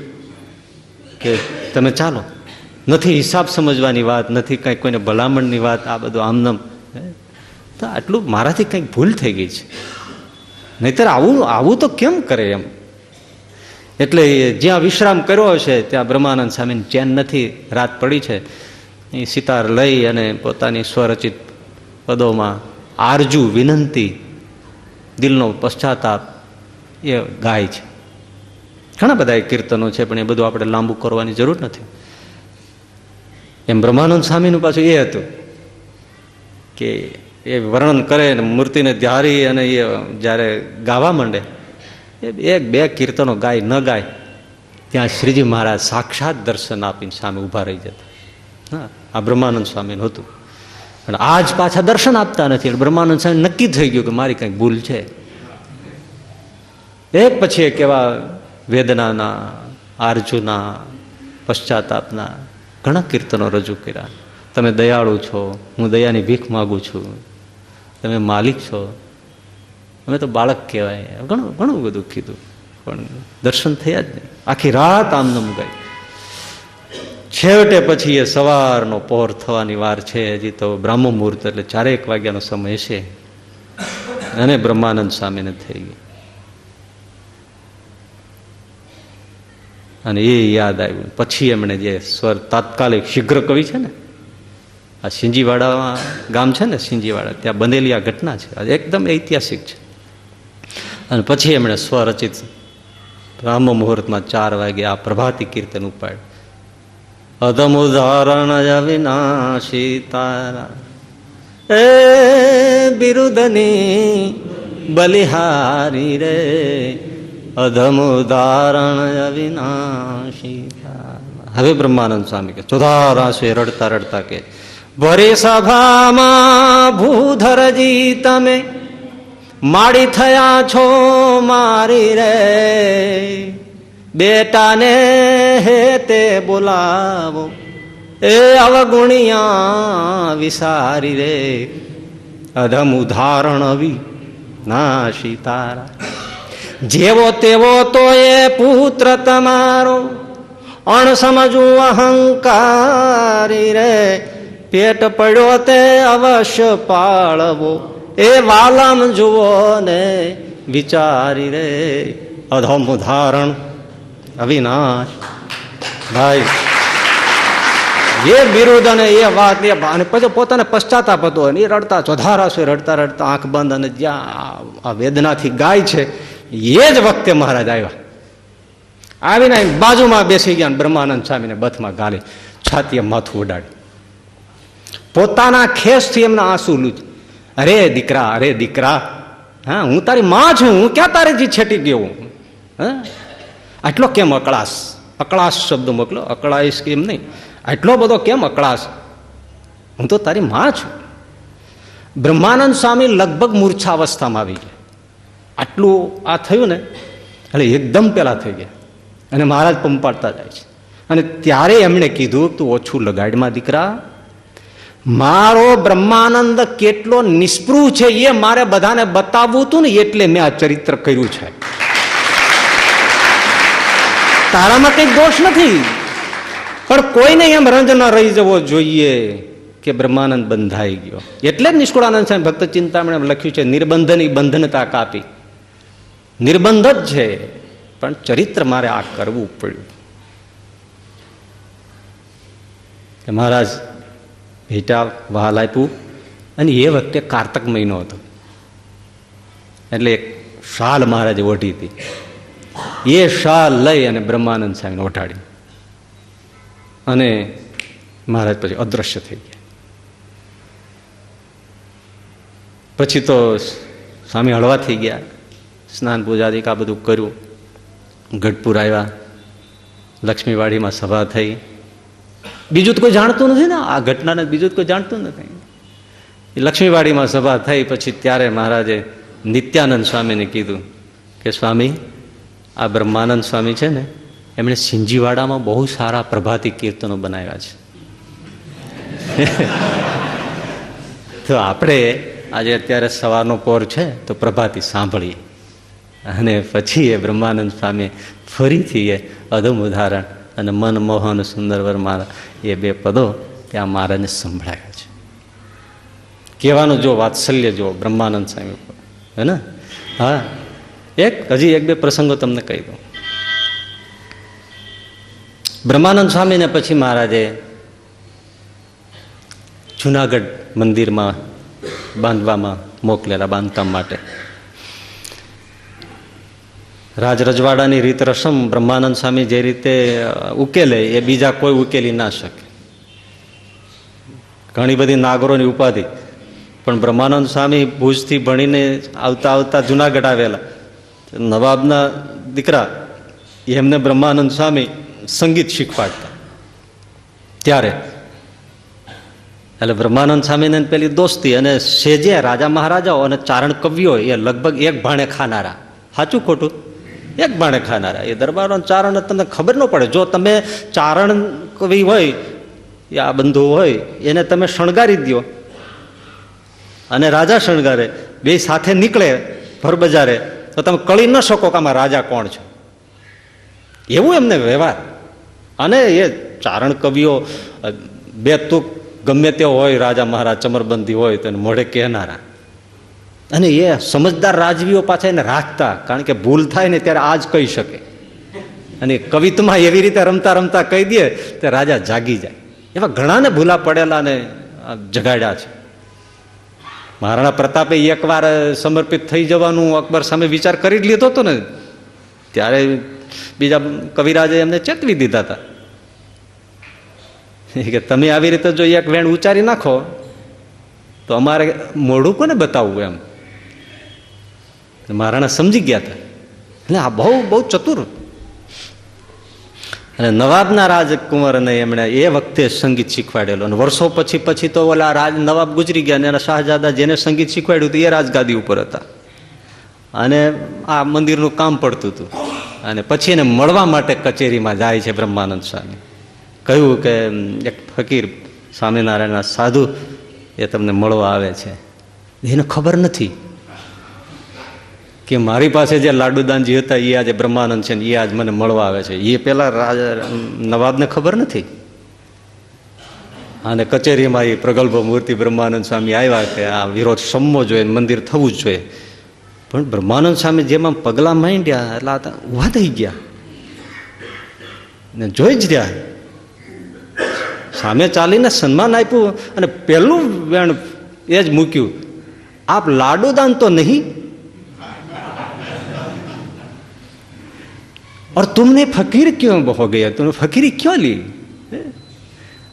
કે તમે ચાલો. નથી હિસાબ સમજવાની વાત, નથી કંઈક કોઈને ભલામણની વાત, આ બધું આમનામ. તો આટલું મારાથી કંઈક ભૂલ થઈ ગઈ છે, નહીતર આવું તો કેમ કરે એમ. એટલે જ્યાં વિશ્રામ કર્યો હશે ત્યાં બ્રહ્માનંદ સ્વામીને ચેન નથી, રાત પડી છે. એ સિતાર લઈ અને પોતાની સ્વરચિત પદોમાં આરજુ વિનંતી, દિલનો પશ્ચાતાપ એ ગાય છે. ઘણા બધા કીર્તનો છે, પણ એ બધું આપણે લાંબુ કરવાની જરૂર નથી. એમ બ્રહ્માનંદ સ્વામીનું પાછું એ હતું કે એ વર્ણન કરે ને મૂર્તિને ધ્યારી અને એ જ્યારે ગાવા માંડે, એક બે કીર્તનો ગાય ન ગાય ત્યાં શ્રીજી મહારાજ સાક્ષાત દર્શન આપીને સામે ઊભા રહી જતા. હા, આ બ્રહ્માનંદ સ્વામીનું હતું. પણ આજ પાછા દર્શન આપતા નથી. એટલે બ્રહ્માનંદ સ્વામી નક્કી થઈ ગયું કે મારી કંઈક ભૂલ છે. એક પછી એક એવા વેદનાના, આરજુના, પશ્ચાતાપના ઘણા કીર્તનો રજૂ કર્યા. તમે દયાળુ છો, હું દયાની ભીખ માગું છું, તમે માલિક છો, અમે તો બાળક કહેવાય, ઘણું ઘણું બધું કીધું, પણ દર્શન થયા જ નહીં. આખી રાત આમનામ ગઈ. છેવટે પછી એ સવારનો પહોર થવાની વાર છે, હજી તો બ્રાહ્મ મુહૂર્ત, એટલે 4:00 વાગ્યાનો સમય છે, અને બ્રહ્માનંદ સ્વામીને થઈ ગઈ. અને એ યાદ આવ્યું. પછી એમણે જે સ્વર તાત્કાલિક શીઘ્ર કવિ છે ને, આ સિંજીવાડામાં ગામ છે ને, સિંજીવાડા, ત્યાં બનેલી આ ઘટના છે, એકદમ ઐતિહાસિક છે. અને પછી એમણે સ્વરચિત બ્રાહ્મ મુહૂર્તમાં 4 વાગે આ પ્રભાતી કીર્તન ઉપાડ્યું. અધમ ઉદાહરણ અવિનાશી તારા એ બિરુદની બલિહારી રે, અધમ ઉદાહરણ અવિનાશી. હવે બ્રહ્માનંદ સ્વામી કે ચોધારાશે રડતા રડતા કે ભરી સભામાં ભૂધરજી તમે માડી થયા છો મારી રે, બેટાને હેતે બોલાવો એ અવગુણિયા વિસારી રે, અધમ ઉદાહરણ અવિનાશી તારા. જેવો તેવો તો એ પુત્ર તમારો અણસમજું અહંકારી રે, પેટ પડ્યો તે અવશ્ય પાળવો એ વાલમ જુઓ ને વિચારી રે, અધમ ઉદાહરણ અવિનાશ. ભાઈ એ બિરુદ અને એ વાત, અને પછી પોતાને પશ્ચાતાપ હતો, અને એ રડતા ચોધારાશે રડતા રડતા આંખ બંધ, અને જ્યાં આ વેદનાથી ગાય છે એ જ વખતે મહારાજ આવ્યા. આવીને બાજુમાં બેસી ગયા, બ્રહ્માનંદ સ્વામીને બથમાં ગાલી, છાતીએ માથું ઉડાડી, પોતાના ખેસથી એમના આંસુ લૂજ. અરે દીકરા, અરે દીકરા, હા હું તારી માં છું, હું ક્યાં તારેથી છેટી ગયો? હા, આટલો કેમ અકળાશ? અકળાશ શબ્દ મોકલો, અકળાઈશ કેમ નહીં, આટલો બધો કેમ અકળાશ? હું તો તારી માં છું. બ્રહ્માનંદ સ્વામી લગભગ મૂર્છા અવસ્થામાં આવી ગયા. આટલું આ થયું ને એટલે એકદમ પેલા થઈ ગયા, અને મહારાજ પંપાડતા જાય છે. અને ત્યારે એમણે કીધું તું ઓછું લગાડમાં દીકરા, મારો બ્રહ્માનંદ કેટલો નિષ્પૃહ છે એ મારે બધાને બતાવવું હતું ને, એટલે મેં આ ચરિત્ર કર્યું છે. તારામાં કઈ દોષ નથી, પણ કોઈને એમ રંજ ન રહી જવો જોઈએ કે બ્રહ્માનંદ બંધાઈ ગયો. એટલે જ નિષ્કુળાનંદ સાહેબ ભક્ત ચિંતામણી લખ્યું છે, નિર્બંધની બંધનતા કાપી. નિર્બંધ જ છે, પણ ચરિત્ર મારે આ કરવું પડ્યું. મહારાજ ભેટા વહાલ આપ્યું, અને એ વખતે કારતક મહિનો હતો, એટલે એક શાલ મહારાજે ઓઢી હતી. એ શાલ લઈ અને બ્રહ્માનંદ સ્વામીને ઓઢાડી, અને મહારાજ પછી અદ્રશ્ય થઈ ગયા. પછી તો સ્વામી હળવા થઈ ગયા, સ્નાન પૂજાદિક આ બધું કર્યું, ગઢપુર આવ્યા, લક્ષ્મીવાડીમાં સભા થઈ. બીજું તો કોઈ જાણતું નથી ને આ ઘટનાને, બીજું તો કોઈ જાણતું નથી. લક્ષ્મીવાડીમાં સભા થઈ પછી ત્યારે મહારાજે નિત્યાનંદ સ્વામીને કીધું કે સ્વામી, આ બ્રહ્માનંદ સ્વામી છે ને, એમણે સિંજીવાડામાં બહુ સારા પ્રભાતી કીર્તનો બનાવ્યા છે. તો આપણે આજે અત્યારે સવારનો પોર છે તો પ્રભાતી સાંભળીએ. અને પછી એ બ્રહ્માનંદ સ્વામી ફરીથી એ અધમ ઉદાહરણ અને મનમોહન સુંદરવર મારા એ બે પદો ત્યાં મહારાજને સંભળાયા છે. કહેવાનું જો વાત્સલ્ય જો બ્રહ્માનંદ સ્વામી, હે ને. હા, હજી એક બે પ્રસંગો તમને કહી દઉં. બ્રહ્માનંદ સ્વામીને પછી મહારાજે જુનાગઢ મંદિરમાં બાંધવામાં મોકલેલા, બાંધકામ માટે. રાજ રજવાડાની રીત રસમ બ્રહ્માનંદ સ્વામી જે રીતે ઉકેલે એ બીજા કોઈ ઉકેલી ના શકે. ઘણી બધી નાગરોની ઉપાધિ, પણ બ્રહ્માનંદ સ્વામી ભુજથી ભણીને આવતા આવતા જુનાગઢ આવેલા, નવાબના દીકરા, એમને બ્રહ્માનંદ સ્વામી સંગીત શીખવાડતા. ત્યારે એટલે બ્રહ્માનંદ સ્વામીને પેલી દોસ્તી, અને સેજે રાજા મહારાજાઓ અને ચારણ કવિઓ એ લગભગ એક ભાણે ખાનારા. સાચું ખોટું? એક ભાણે ખાનારા. એ દરબારો ચારણ તમને ખબર ન પડે. જો તમે ચારણ કવિ હોય, આ બંધુ હોય, એને તમે શણગારી દો અને રાજા શણગારે, બે સાથે નીકળે ભર બજારે, તો તમે કળી ન શકો કે આમાં રાજા કોણ છે. એવું એમને વ્યવહાર. અને એ ચારણ કવિઓ બે તુક ગમે તે હોય, રાજા મહારાજ ચમરબંધી હોય તો એને મોઢે કહેનારા. અને એ સમજદાર રાજવીઓ પાછા એને રાખતા, કારણ કે ભૂલ થાય ને ત્યારે આ જ કહી શકે. અને કવિતામાં એવી રીતે રમતા રમતા કહી દે તો રાજા જાગી જાય. એવા ઘણાને ભૂલા પડેલા ને જગાડ્યા છે. મહારાણા પ્રતાપે એકવાર સમર્પિત થઈ જવાનું અકબર સામે વિચાર કરી જ લીધો હતો ને, ત્યારે બીજા કવિરાજે એમને ચેતવી દીધા હતા કે તમે આવી રીતે જો એક વેણ ઉચ્ચારી નાખો તો અમારે મોઢું કોને બતાવવું એમ. મહારાણા સમજી ગયા હતા. એટલે આ બહુ બહુ ચતુર. અને નવાબના રાજકુંવરને એમણે એ વખતે સંગીત શીખવાડેલું, અને વર્ષો પછી પછી તો ઓલા નવાબ ગુજરી ગયા, અને એના શાહજાદા જેને સંગીત શીખવાડ્યું હતું એ રાજગાદી ઉપર હતા, અને આ મંદિરનું કામ પડતું હતું. અને પછી એને મળવા માટે કચેરીમાં જાય છે બ્રહ્માનંદ સ્વામી. કહ્યું કે એક ફકીર સ્વામિનારાયણના સાધુ એ તમને મળવા આવે છે. એને ખબર નથી કે મારી પાસે જે લાડુદાનજી હતા એ આજે બ્રહ્માનંદ છે ને એ આજ મને મળવા આવે છે. એ પેલા નવાબને ખબર નથી. અને કચેરીમાં એ પ્રગલ્ભ મૂર્તિ બ્રહ્માનંદ સ્વામી આવ્યા કે આ વિરોધ સમવો જોઈએ, મંદિર થવું જ જોઈએ. પણ બ્રહ્માનંદ સ્વામી જેમાં પગલાં માંડ્યા એટલે ઉભા થઈ ગયા ને જોઈ જ રહ્યા. સામે ચાલીને સન્માન આપ્યું, અને પહેલું વેણ એ જ મૂક્યું, આપ લાડુદાન તો નહીં, और तुमने फकीर क्यों हो गया, तुमने फकीरी क्यों ली.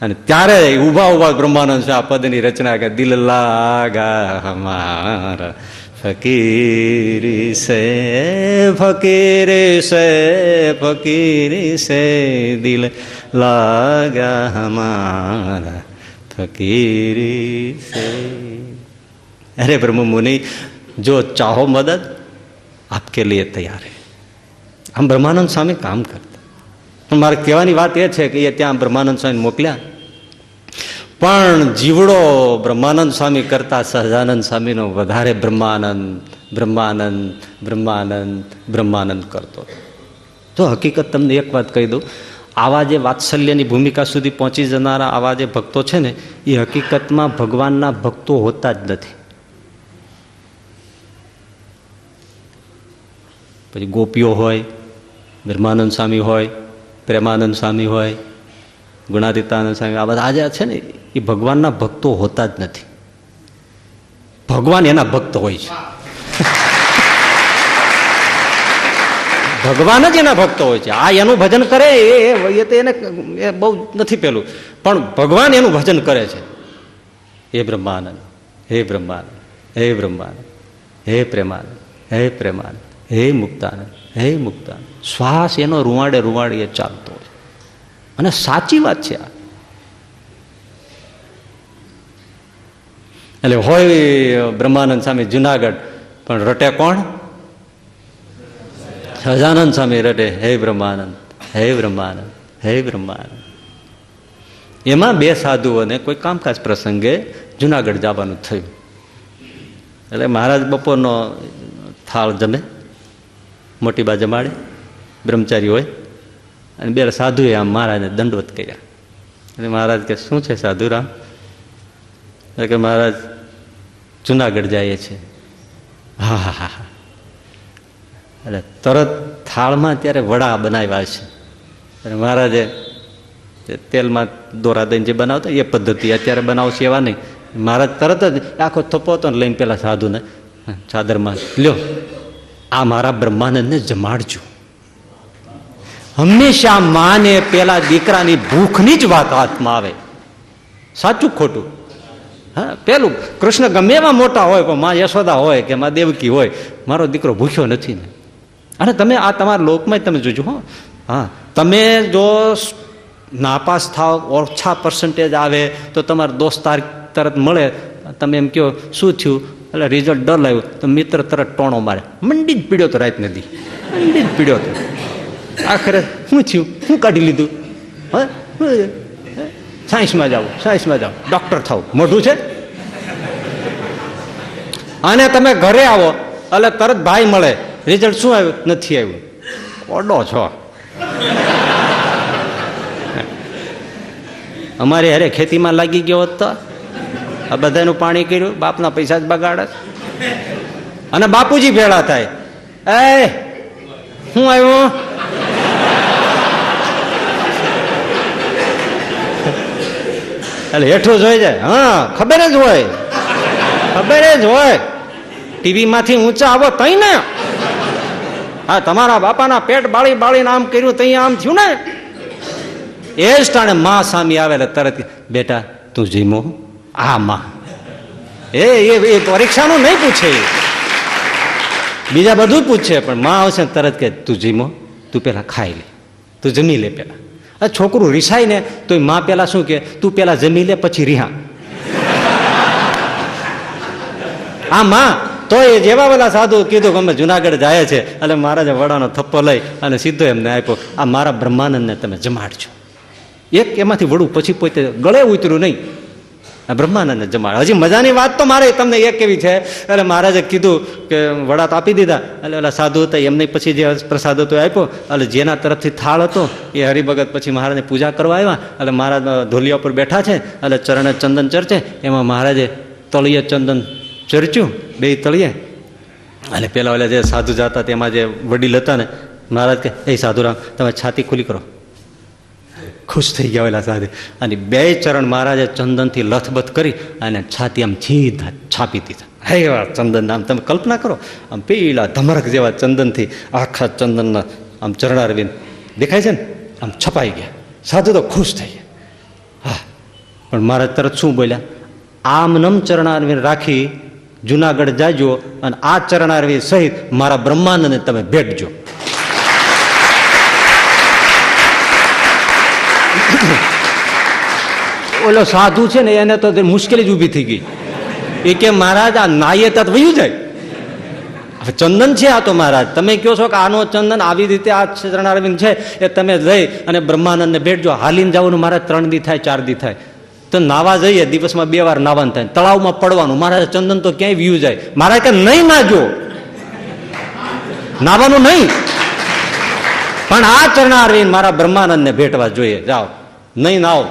અને ત્યારે ઉભા ઉભા બ્રહ્માનંદ આ પદની રચના કે દિલ લાગા હમારા ફકીરી સે ફકીરી સે ફકીરી સે દિલ લાગા હમારા ફકીરી સે. અરે બ્રહ્મ મુનિ, જો ચાહો મદદ આપકે લીએ તૈયાર હૈ. આમ બ્રહ્માનંદ સ્વામી કામ કરતા. પણ મારે કહેવાની વાત એ છે કે એ ત્યાં બ્રહ્માનંદ સ્વામી મોકલ્યા, પણ જીવડો બ્રહ્માનંદ સ્વામી કરતા સહજાનંદ સ્વામીનો વધારે બ્રહ્માનંદ બ્રહ્માનંદ બ્રહ્માનંદ બ્રહ્માનંદ કરતો. જો હકીકત તમને એક વાત કહી દઉં, આવા જે વાત્સલ્યની ભૂમિકા સુધી પહોંચી જનારા આવા જે ભક્તો છે ને, એ હકીકતમાં ભગવાનના ભક્તો હોતા જ નથી. પછી ગોપીઓ હોય, બ્રહ્માનંદ સ્વામી હોય, પ્રેમાનંદ સ્વામી હોય, ગુણાતીતાનંદ સ્વામી, આ બધા આજે છે ને, એ ભગવાનના ભક્તો હોતા જ નથી. ભગવાન એના ભક્ત હોય છે. ભગવાન જ એના ભક્તો હોય છે. આ એનું ભજન કરે એ તો એને બહુ નથી પેલું, પણ ભગવાન એનું ભજન કરે છે. હે બ્રહ્માનંદ, હે બ્રહ્માનંદ, હે બ્રહ્માનંદ, હે પ્રેમાનંદ, હે પ્રેમાનંદ, હે મુક્તાનંદ, હે મુક્તાનંદ. શ્વાસ એનો રૂવાડે રૂવાડીએ ચાલતો હોય. અને સાચી વાત છે આ. એટલે હોય બ્રહ્માનંદ સ્વામી જુનાગઢ, પણ રટે કોણ? સહજાનંદ સ્વામી રટે હે બ્રહ્માનંદ, હે બ્રહ્માનંદ, હે બ્રહ્માનંદ. એમાં બે સાધુઓને કોઈ કામકાજ પ્રસંગે જુનાગઢ જવાનું થયું. એટલે મહારાજ બપોરનો થાળ જમે, મોટી બા જમાડે, બ્રહ્મચારી હોય, અને બે સાધુએ આમ મહારાજને દંડવત કર્યા. એટલે મહારાજ કે શું છે સાધુરામ? એટલે કે મહારાજ જુનાગઢ જઈએ છીએ. હા હા હા હા. એટલે તરત થાળમાં ત્યારે વડા બનાવ્યા છે. અને મહારાજે તેલમાં દોરા દઈને જે બનાવતા એ પદ્ધતિ અત્યારે બનાવશે એવા નહીં. મહારાજ તરત જ આખો થપ્પો હતો ને લઈને પેલા સાધુને ચાદરમાં, લ્યો આ મારા બ્રહ્માનંદને જમાડજો. હંમેશા માને પેલા દીકરાની ભૂખની જ વાત હાથમાં આવે. સાચું ખોટું? હા, પેલું કૃષ્ણ ગમે એવા મોટા હોય, પણ માં યશોદા હોય કે માં દેવકી હોય, મારો દીકરો ભૂખ્યો નથી ને. અને તમે આ તમારા લોકમાં તમે જોજો. હો હા, તમે જો નાપાસ થાવ, ઓછા પર્સન્ટેજ આવે તો તમારા દોસ્તાર તરત મળે, તમે એમ કહો શું થયું, એટલે રિઝલ્ટ ડલ આવ્યું, તો મિત્ર તરત ટોણો મારે, મંડી જ પીડ્યો તો રાત નથી, મંડી જ પીડ્યો તો. આખરે શું થયું, શું કાઢી લીધું? હા, સાયન્સમાં જાઓ, સાયન્સમાં જાઓ, ડૉક્ટર થાવ, મોઢું છે. અને તમે ઘરે આવો એટલે તરત ભાઈ મળે, રિઝલ્ટ શું આવ્યું? નથી આવ્યું. ઓડો છો. અમારે અરે ખેતીમાં લાગી ગયો હોત તો આ બધાનું પાણી કર્યું, બાપના પૈસા જ બગાડે. અને બાપુજી ભેળા થાય, એ શું આવ્યું? એટલે હેઠું જોઈ જાય. હા, ખબર જ હોય, ખબર જ હોય. ટીવી માંથી ઊંચા આવો તઈ ને, હા તમારા બાપાના પેટ બાળી બાળીને આમ કર્યું તઈ આમ થયું ને. એ જ ટાણે માં સામે આવે તરત, બેટા તું જીમો? આ માં એ પરીક્ષાનું નહીં પૂછે, બીજા બધું પૂછે, પણ માં આવશે તરત કે તું જીમો, તું પેલા ખાઈ લે, તું જમી લે પેલા. છોકરું રિસાય ને તો માં પેલા શું કે, તું પેલા જમી લે પછી રિહા. આ માં તો એ જેવા પેલા સાધુ કીધું કે અમે જુનાગઢ જાય છે, એટલે મહારાજે વડાનો થપ્પો લઈ અને સીધો એમને આપ્યો, આ મારા બ્રહ્માનંદને તમે જમાડજો. એક એમાંથી વડું પછી પોતે ગળે ઉતર્યું નહીં, આ બ્રહ્માનંદને જમાડ. હજી મજાની વાત તો મારે તમને એક કેવી છે, એટલે મહારાજે કીધું કે વડા તો આપી દીધા, એટલે ઓલા સાધુ હતા એમને પછી જે પ્રસાદ હતો આપ્યો, એટલે જેના તરફથી થાળ હતો એ હરિભગત પછી મહારાજને પૂજા કરવા આવ્યા, એટલે મહારાજ ધોલિયા પર બેઠા છે, એટલે ચરણે ચંદન ચર્ચે, એમાં મહારાજે તળિયે ચંદન ચર્ચ્યું, બે તળિયે. અને પેલા ઓલા જે સાધુ જતા તેમાં જે વડીલ હતા ને, મહારાજ કે એ સાધુરામ તમે છાતી ખુલ્લી કરો. ખુશ થઈ ગયા ઓલા સાધુ, અને બે ચરણ મહારાજે ચંદનથી લથબથ કરી અને છાતી આમ સીધા છાપી દીધા. હે ચંદન આમ તમે કલ્પના કરો, આમ પેલા ધમરક જેવા ચંદનથી આખા ચંદનના આમ ચરણારવિંદ દેખાય છે ને, આમ છપાઈ ગયા. સાધુ તો ખુશ થઈ ગયા. હા, પણ મહારાજ તરત શું બોલ્યા, આમ નમ ચરણારવિંદ રાખી જુનાગઢ જાજો અને આ ચરણારવિંદ સહિત મારા બ્રહ્માનંદને તમે ભેટજો. ઓલો સાધુ છે ને એને તો મુશ્કેલી જ ઊભી થઈ ગઈ. એ કે મહારાજ આ નાયે તત વયું જાય, ચંદન છે આ તો મહારાજ, તમે કહો છો કે આનો ચંદન આવી રીતે આ ચરણારવિંદ છે એ તમે લઈ અને બ્રહ્માનંદને ભેટજો. હાલીને જવાનું મહારાજ 3 દી થાય 4 દી થાય, તો નાવા જઈએ, દિવસમાં 2 વાર નાવાનું થાય, તળાવમાં પડવાનું. મહારાજ ચંદન તો ક્યાંય વ્યૂ જાય. મહારાજ કે નહીં નાજો, નાવાનું નહીં, પણ આ ચરણારવિંદ મારા બ્રહ્માનંદને ભેટવા જોઈએ. જાઓ, નહીં નાવ,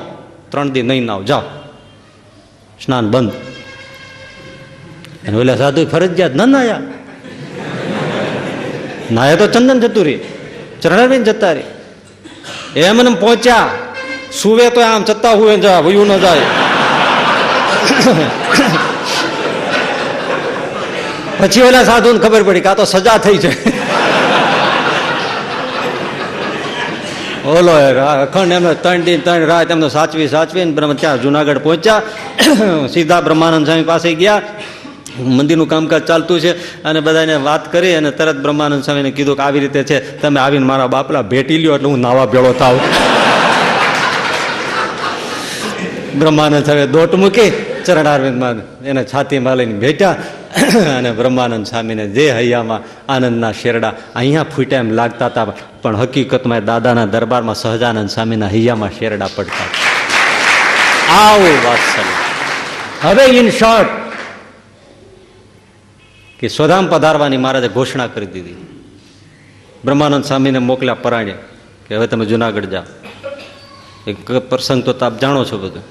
3 દી નહીં નાવ, જાઓ, સ્નાન બંધ. અને ઓલા સાધુ ફરજિયાત ન નાયા, નાયા તો ચંદન જતું રહી, ચરણારવિંદ જતા રહી. એમને પહોંચ્યા, સુવે તો આમ છતાં હુએ જા, વયું ન જાય. પછી ઓલા સાધુને ખબર પડી કે આ તો સજા થઈ છે. ઓલો અખંડ એમને 3 દિન 3 રાત એમને સાચવી ત્યાં જુનાગઢ પહોંચ્યા. સીધા બ્રહ્માનંદ સ્વામી પાસે ગયા. મંદિરનું કામકાજ ચાલતું છે અને બધાને વાત કરી અને તરત બ્રહ્માનંદ સ્વામીને કીધું કે આવી રીતે છે, તમે આવીને મારા બાપલા ભેટી લ્યો એટલે હું નાવા ભેળો થાવ. બ્રહ્માનંદ સ્વામી દોટ મૂકી ચરણારવિંદમાં એને છાતીમાં લઈને ભેટ્યા. અને બ્રહ્માનંદ સ્વામીને જે હૈયામાં આનંદના શેરડા અહીંયા ફૂટ્યા એમ લાગતા હતા, પણ હકીકતમાં દાદાના દરબારમાં સહજાનંદ સ્વામીના હૈયામાં શેરડા પડતા. આવું વાત્સલ્ય. હવે ઇન શોર્ટ કે સ્વધામ પધારવાની મહારાજે ઘોષણા કરી દીધી. બ્રહ્માનંદ સ્વામીને મોકલ્યા પરાણે કે હવે તમે જુનાગઢ જાઓ. એક પ્રસંગ તો આપ જાણો છો બધું.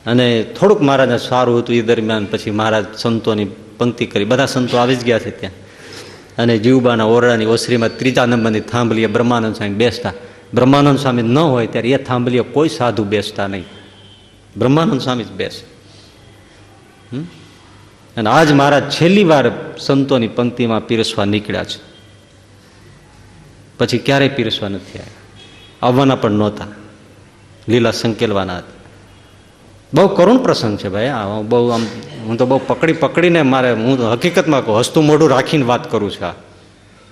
અને થોડુંક મહારાજને સારું હતું એ દરમિયાન પછી મહારાજ સંતોની પંક્તિ કરી. બધા સંતો આવી જ ગયા છે ત્યાં. અને જીવબાના ઓરડાની ઓસરીમાં 3જા નંબરની થાંભલીએ બ્રહ્માનંદ સ્વામી બેસતા. બ્રહ્માનંદ સ્વામી ન હોય ત્યારે એ થાંભલીએ કોઈ સાધુ બેસતા નહીં, બ્રહ્માનંદ સ્વામી જ બેસે. અને આજ મહારાજ છેલ્લી વાર સંતોની પંક્તિમાં પીરસવા નીકળ્યા છે. પછી ક્યારેય પીરસવા નથી આવ્યા, આવવાના પણ નહોતા, લીલા સંકેલવાના હતા. બહુ કરુણ પ્રસંગ છે ભાઈ. આ બહુ આમ હું તો બહુ પકડીને મારે, હું હકીકતમાં કહું, હસતું મોઢું રાખીને વાત કરું છું.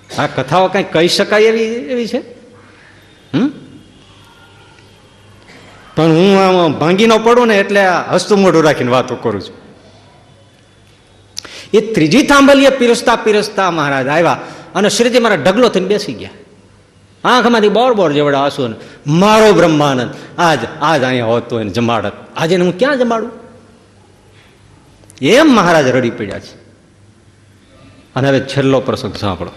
આ કથાઓ કંઈ કહી શકાય એવી છે? પણ હું આમ ભાંગી ન પડું ને એટલે હસતું મોઢું રાખીને વાતો કરું છું. એ 3જી થાંભલીએ પીરસતા મહારાજ આવ્યા અને શ્રીજી મારા ઢગલો થઈને બેસી ગયા. આંખમાંથી બોર જેવડા આંસુ. મારો બ્રહ્માનંદ આજ અહીંયા હોતો એને જમાડત, આજે હું ક્યાં જમાડું? એમ મહારાજ રડી પડ્યા છે. અને હવે છેલ્લો પ્રસંગ સાંભળો.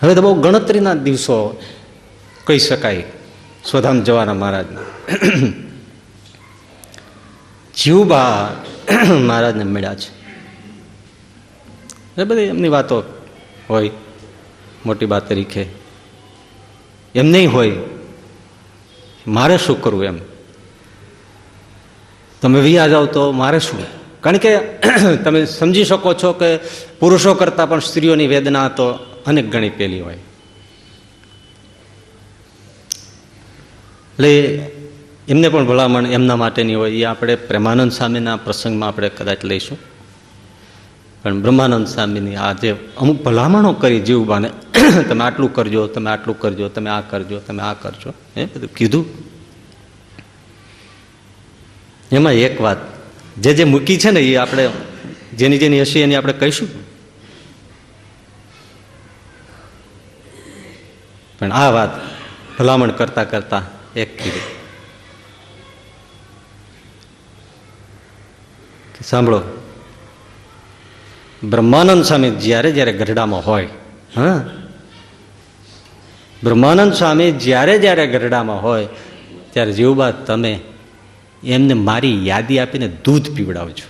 હવે તો બહુ ગણતરીના દિવસો કહી શકાય સ્વધામ જવાના મહારાજના. જીવબા મહારાજને મળ્યા છે. એ બધી એમની વાતો હોય મોટી વાત તરીકે, એમ નહીં હોય મારે શું કરવું એમ. તમે વિયા જાઓ તો મારે શું? કારણ કે તમે સમજી શકો છો કે પુરુષો કરતાં પણ સ્ત્રીઓની વેદના તો અનેક ગણી પેલી હોય. એટલે એમને પણ ભલામણ એમના માટેની હોય. એ આપણે પ્રેમાનંદ સ્વામીના પ્રસંગમાં આપણે કદાચ લઈશું. પણ બ્રહ્માનંદ સ્વામીની આ જે અમુક ભલામણો કરી જીવબાને, તમે આટલું કરજો, તમે આટલું કરજો, તમે આ કરજો, તમે આ કરજો, એ બધું કીધું. એમાં એક વાત જે મૂકી છે ને એ આપણે જેની હશે એની આપણે કહીશું. પણ આ વાત ભલામણ કરતા એક કીધું. સાંભળો, બ્રહ્માનંદ સ્વામી જ્યારે ગઢડામાં હોય, બ્રહ્માનંદ સ્વામી જ્યારે ગઢડામાં હોય ત્યારે જીવબા તમે એમને મારી યાદી આપીને દૂધ પીવડાવજો.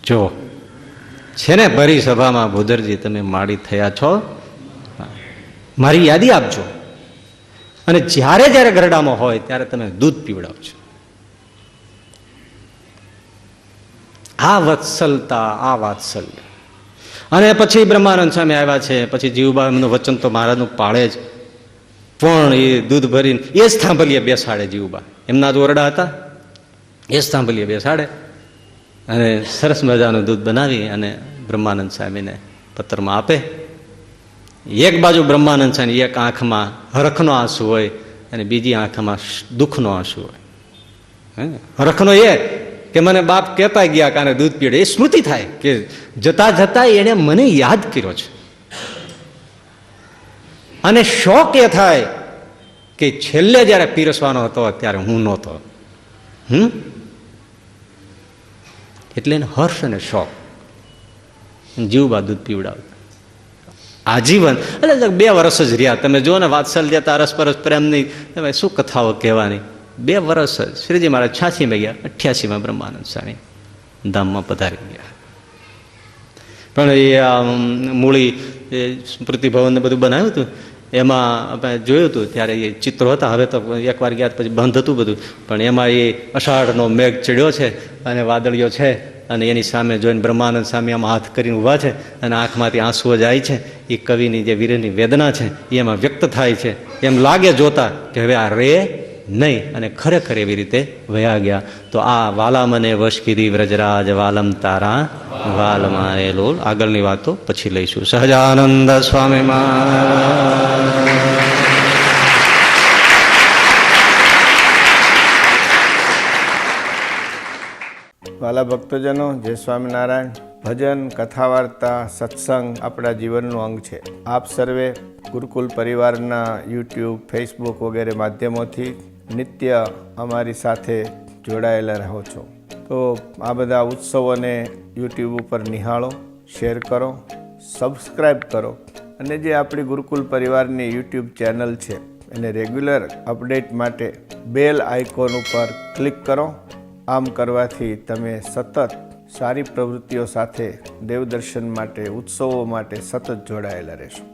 જો છે ને ભરી સભામાં ભૂદરજી તમે માળી થયા છો, મારી યાદી આપજો. અને જ્યારે ગઢડામાં હોય ત્યારે તમે દૂધ પીવડાવજો. આ વત્સલતા, આ વાત્સલ્ય. અને પછી બ્રહ્માનંદ સ્વામી આવ્યા છે. પછી જીવબા એમનું વચન તો મહારાજનું પાળે જ, પણ એ દૂધ ભરીને એ જ થાંભલીએ બેસાડે. જીવબા એમના જ ઓરડા હતા, એ જ થાંભલીએ બેસાડે અને સરસ મજાનું દૂધ બનાવી અને બ્રહ્માનંદ સ્વામીને પત્રમાં આપે. એક બાજુ બ્રહ્માનંદ સ્વામી એક આંખમાં હરખનો આંસુ હોય અને બીજી આંખમાં દુઃખનો આંસુ હોય. હરખનો એ કે મને બાપ કહેતા ગયા કે આને દૂધ પીવડે, એ સ્મૃતિ થાય કે જતા એને મને યાદ કર્યો છે. અને શોક એ થાય કે છેલ્લે જ્યારે પીરસવાનો હતો ત્યારે હું નહોતો. એટલે એને હર્ષ અને શોખ, જીવબા દૂધ પીવડાવતા આજીવન. એટલે 2 વર્ષ જ રહ્યા. તમે જુઓ ને વાત્સલ્યતા રસપરસ પ્રેમની શું કથાઓ કહેવાની. 2 વર્ષ જ. શ્રીજી મહારાજ 86માં ગયા, 88માં બ્રહ્માનંદ સ્વામી ધામમાં પધારી ગયા. પણ એ મૂળી સ્મૃતિ ભવનને બધું બનાવ્યું હતું, એમાં આપણે જોયું હતું ત્યારે એ ચિત્રો હતા. હવે તો એકવાર ગયા પછી બંધ હતું બધું, પણ એમાં એ અષાઢનો મેઘ ચડ્યો છે અને વાદળીઓ છે, અને એની સામે જોઈને બ્રહ્માનંદ સ્વામી આમાં હાથ કરીને ઊભા છે અને આંખમાંથી આંસુઓ જાય છે. એ કવિની જે વીરની વેદના છે એ એમાં વ્યક્ત થાય છે. એમ લાગે જોતા કે હવે આ રે નહીં, અને ખરેખર એવી રીતે વયા ગયા. તો આ વાલા મને વશ કીધી વ્રજરાજ વાલમ તારા વાલ મારેલો. આગળની વાતો પછી લઈશું. સહજાનંદ સ્વામી મહારાજ. વાલા ભક્તજનો, જય સ્વામિનારાયણ. ભજન, કથા વાર્તા, સત્સંગ આપણા જીવનનું અંગ છે. આપ સર્વે ગુરુકુલ પરિવારના યુટ્યુબ, ફેસબુક વગેરે માધ્યમોથી નિત્ય અમારી સાથે જોડાયેલા રહો છો. તો આ બધા ઉત્સવોને યુટ્યુબ ઉપર નિહાળો, શેર કરો, સબસ્ક્રાઈબ કરો, અને જે આપણી ગુરુકુલ પરિવારની યુટ્યુબ ચેનલ છે એને રેગ્યુલર અપડેટ માટે બેલ આઇકોન ઉપર ક્લિક કરો. આમ કરવાથી તમે સતત સારી પ્રવૃત્તિઓ સાથે દેવદર્શન માટે, ઉત્સવો માટે સતત જોડાયેલા રહેશો.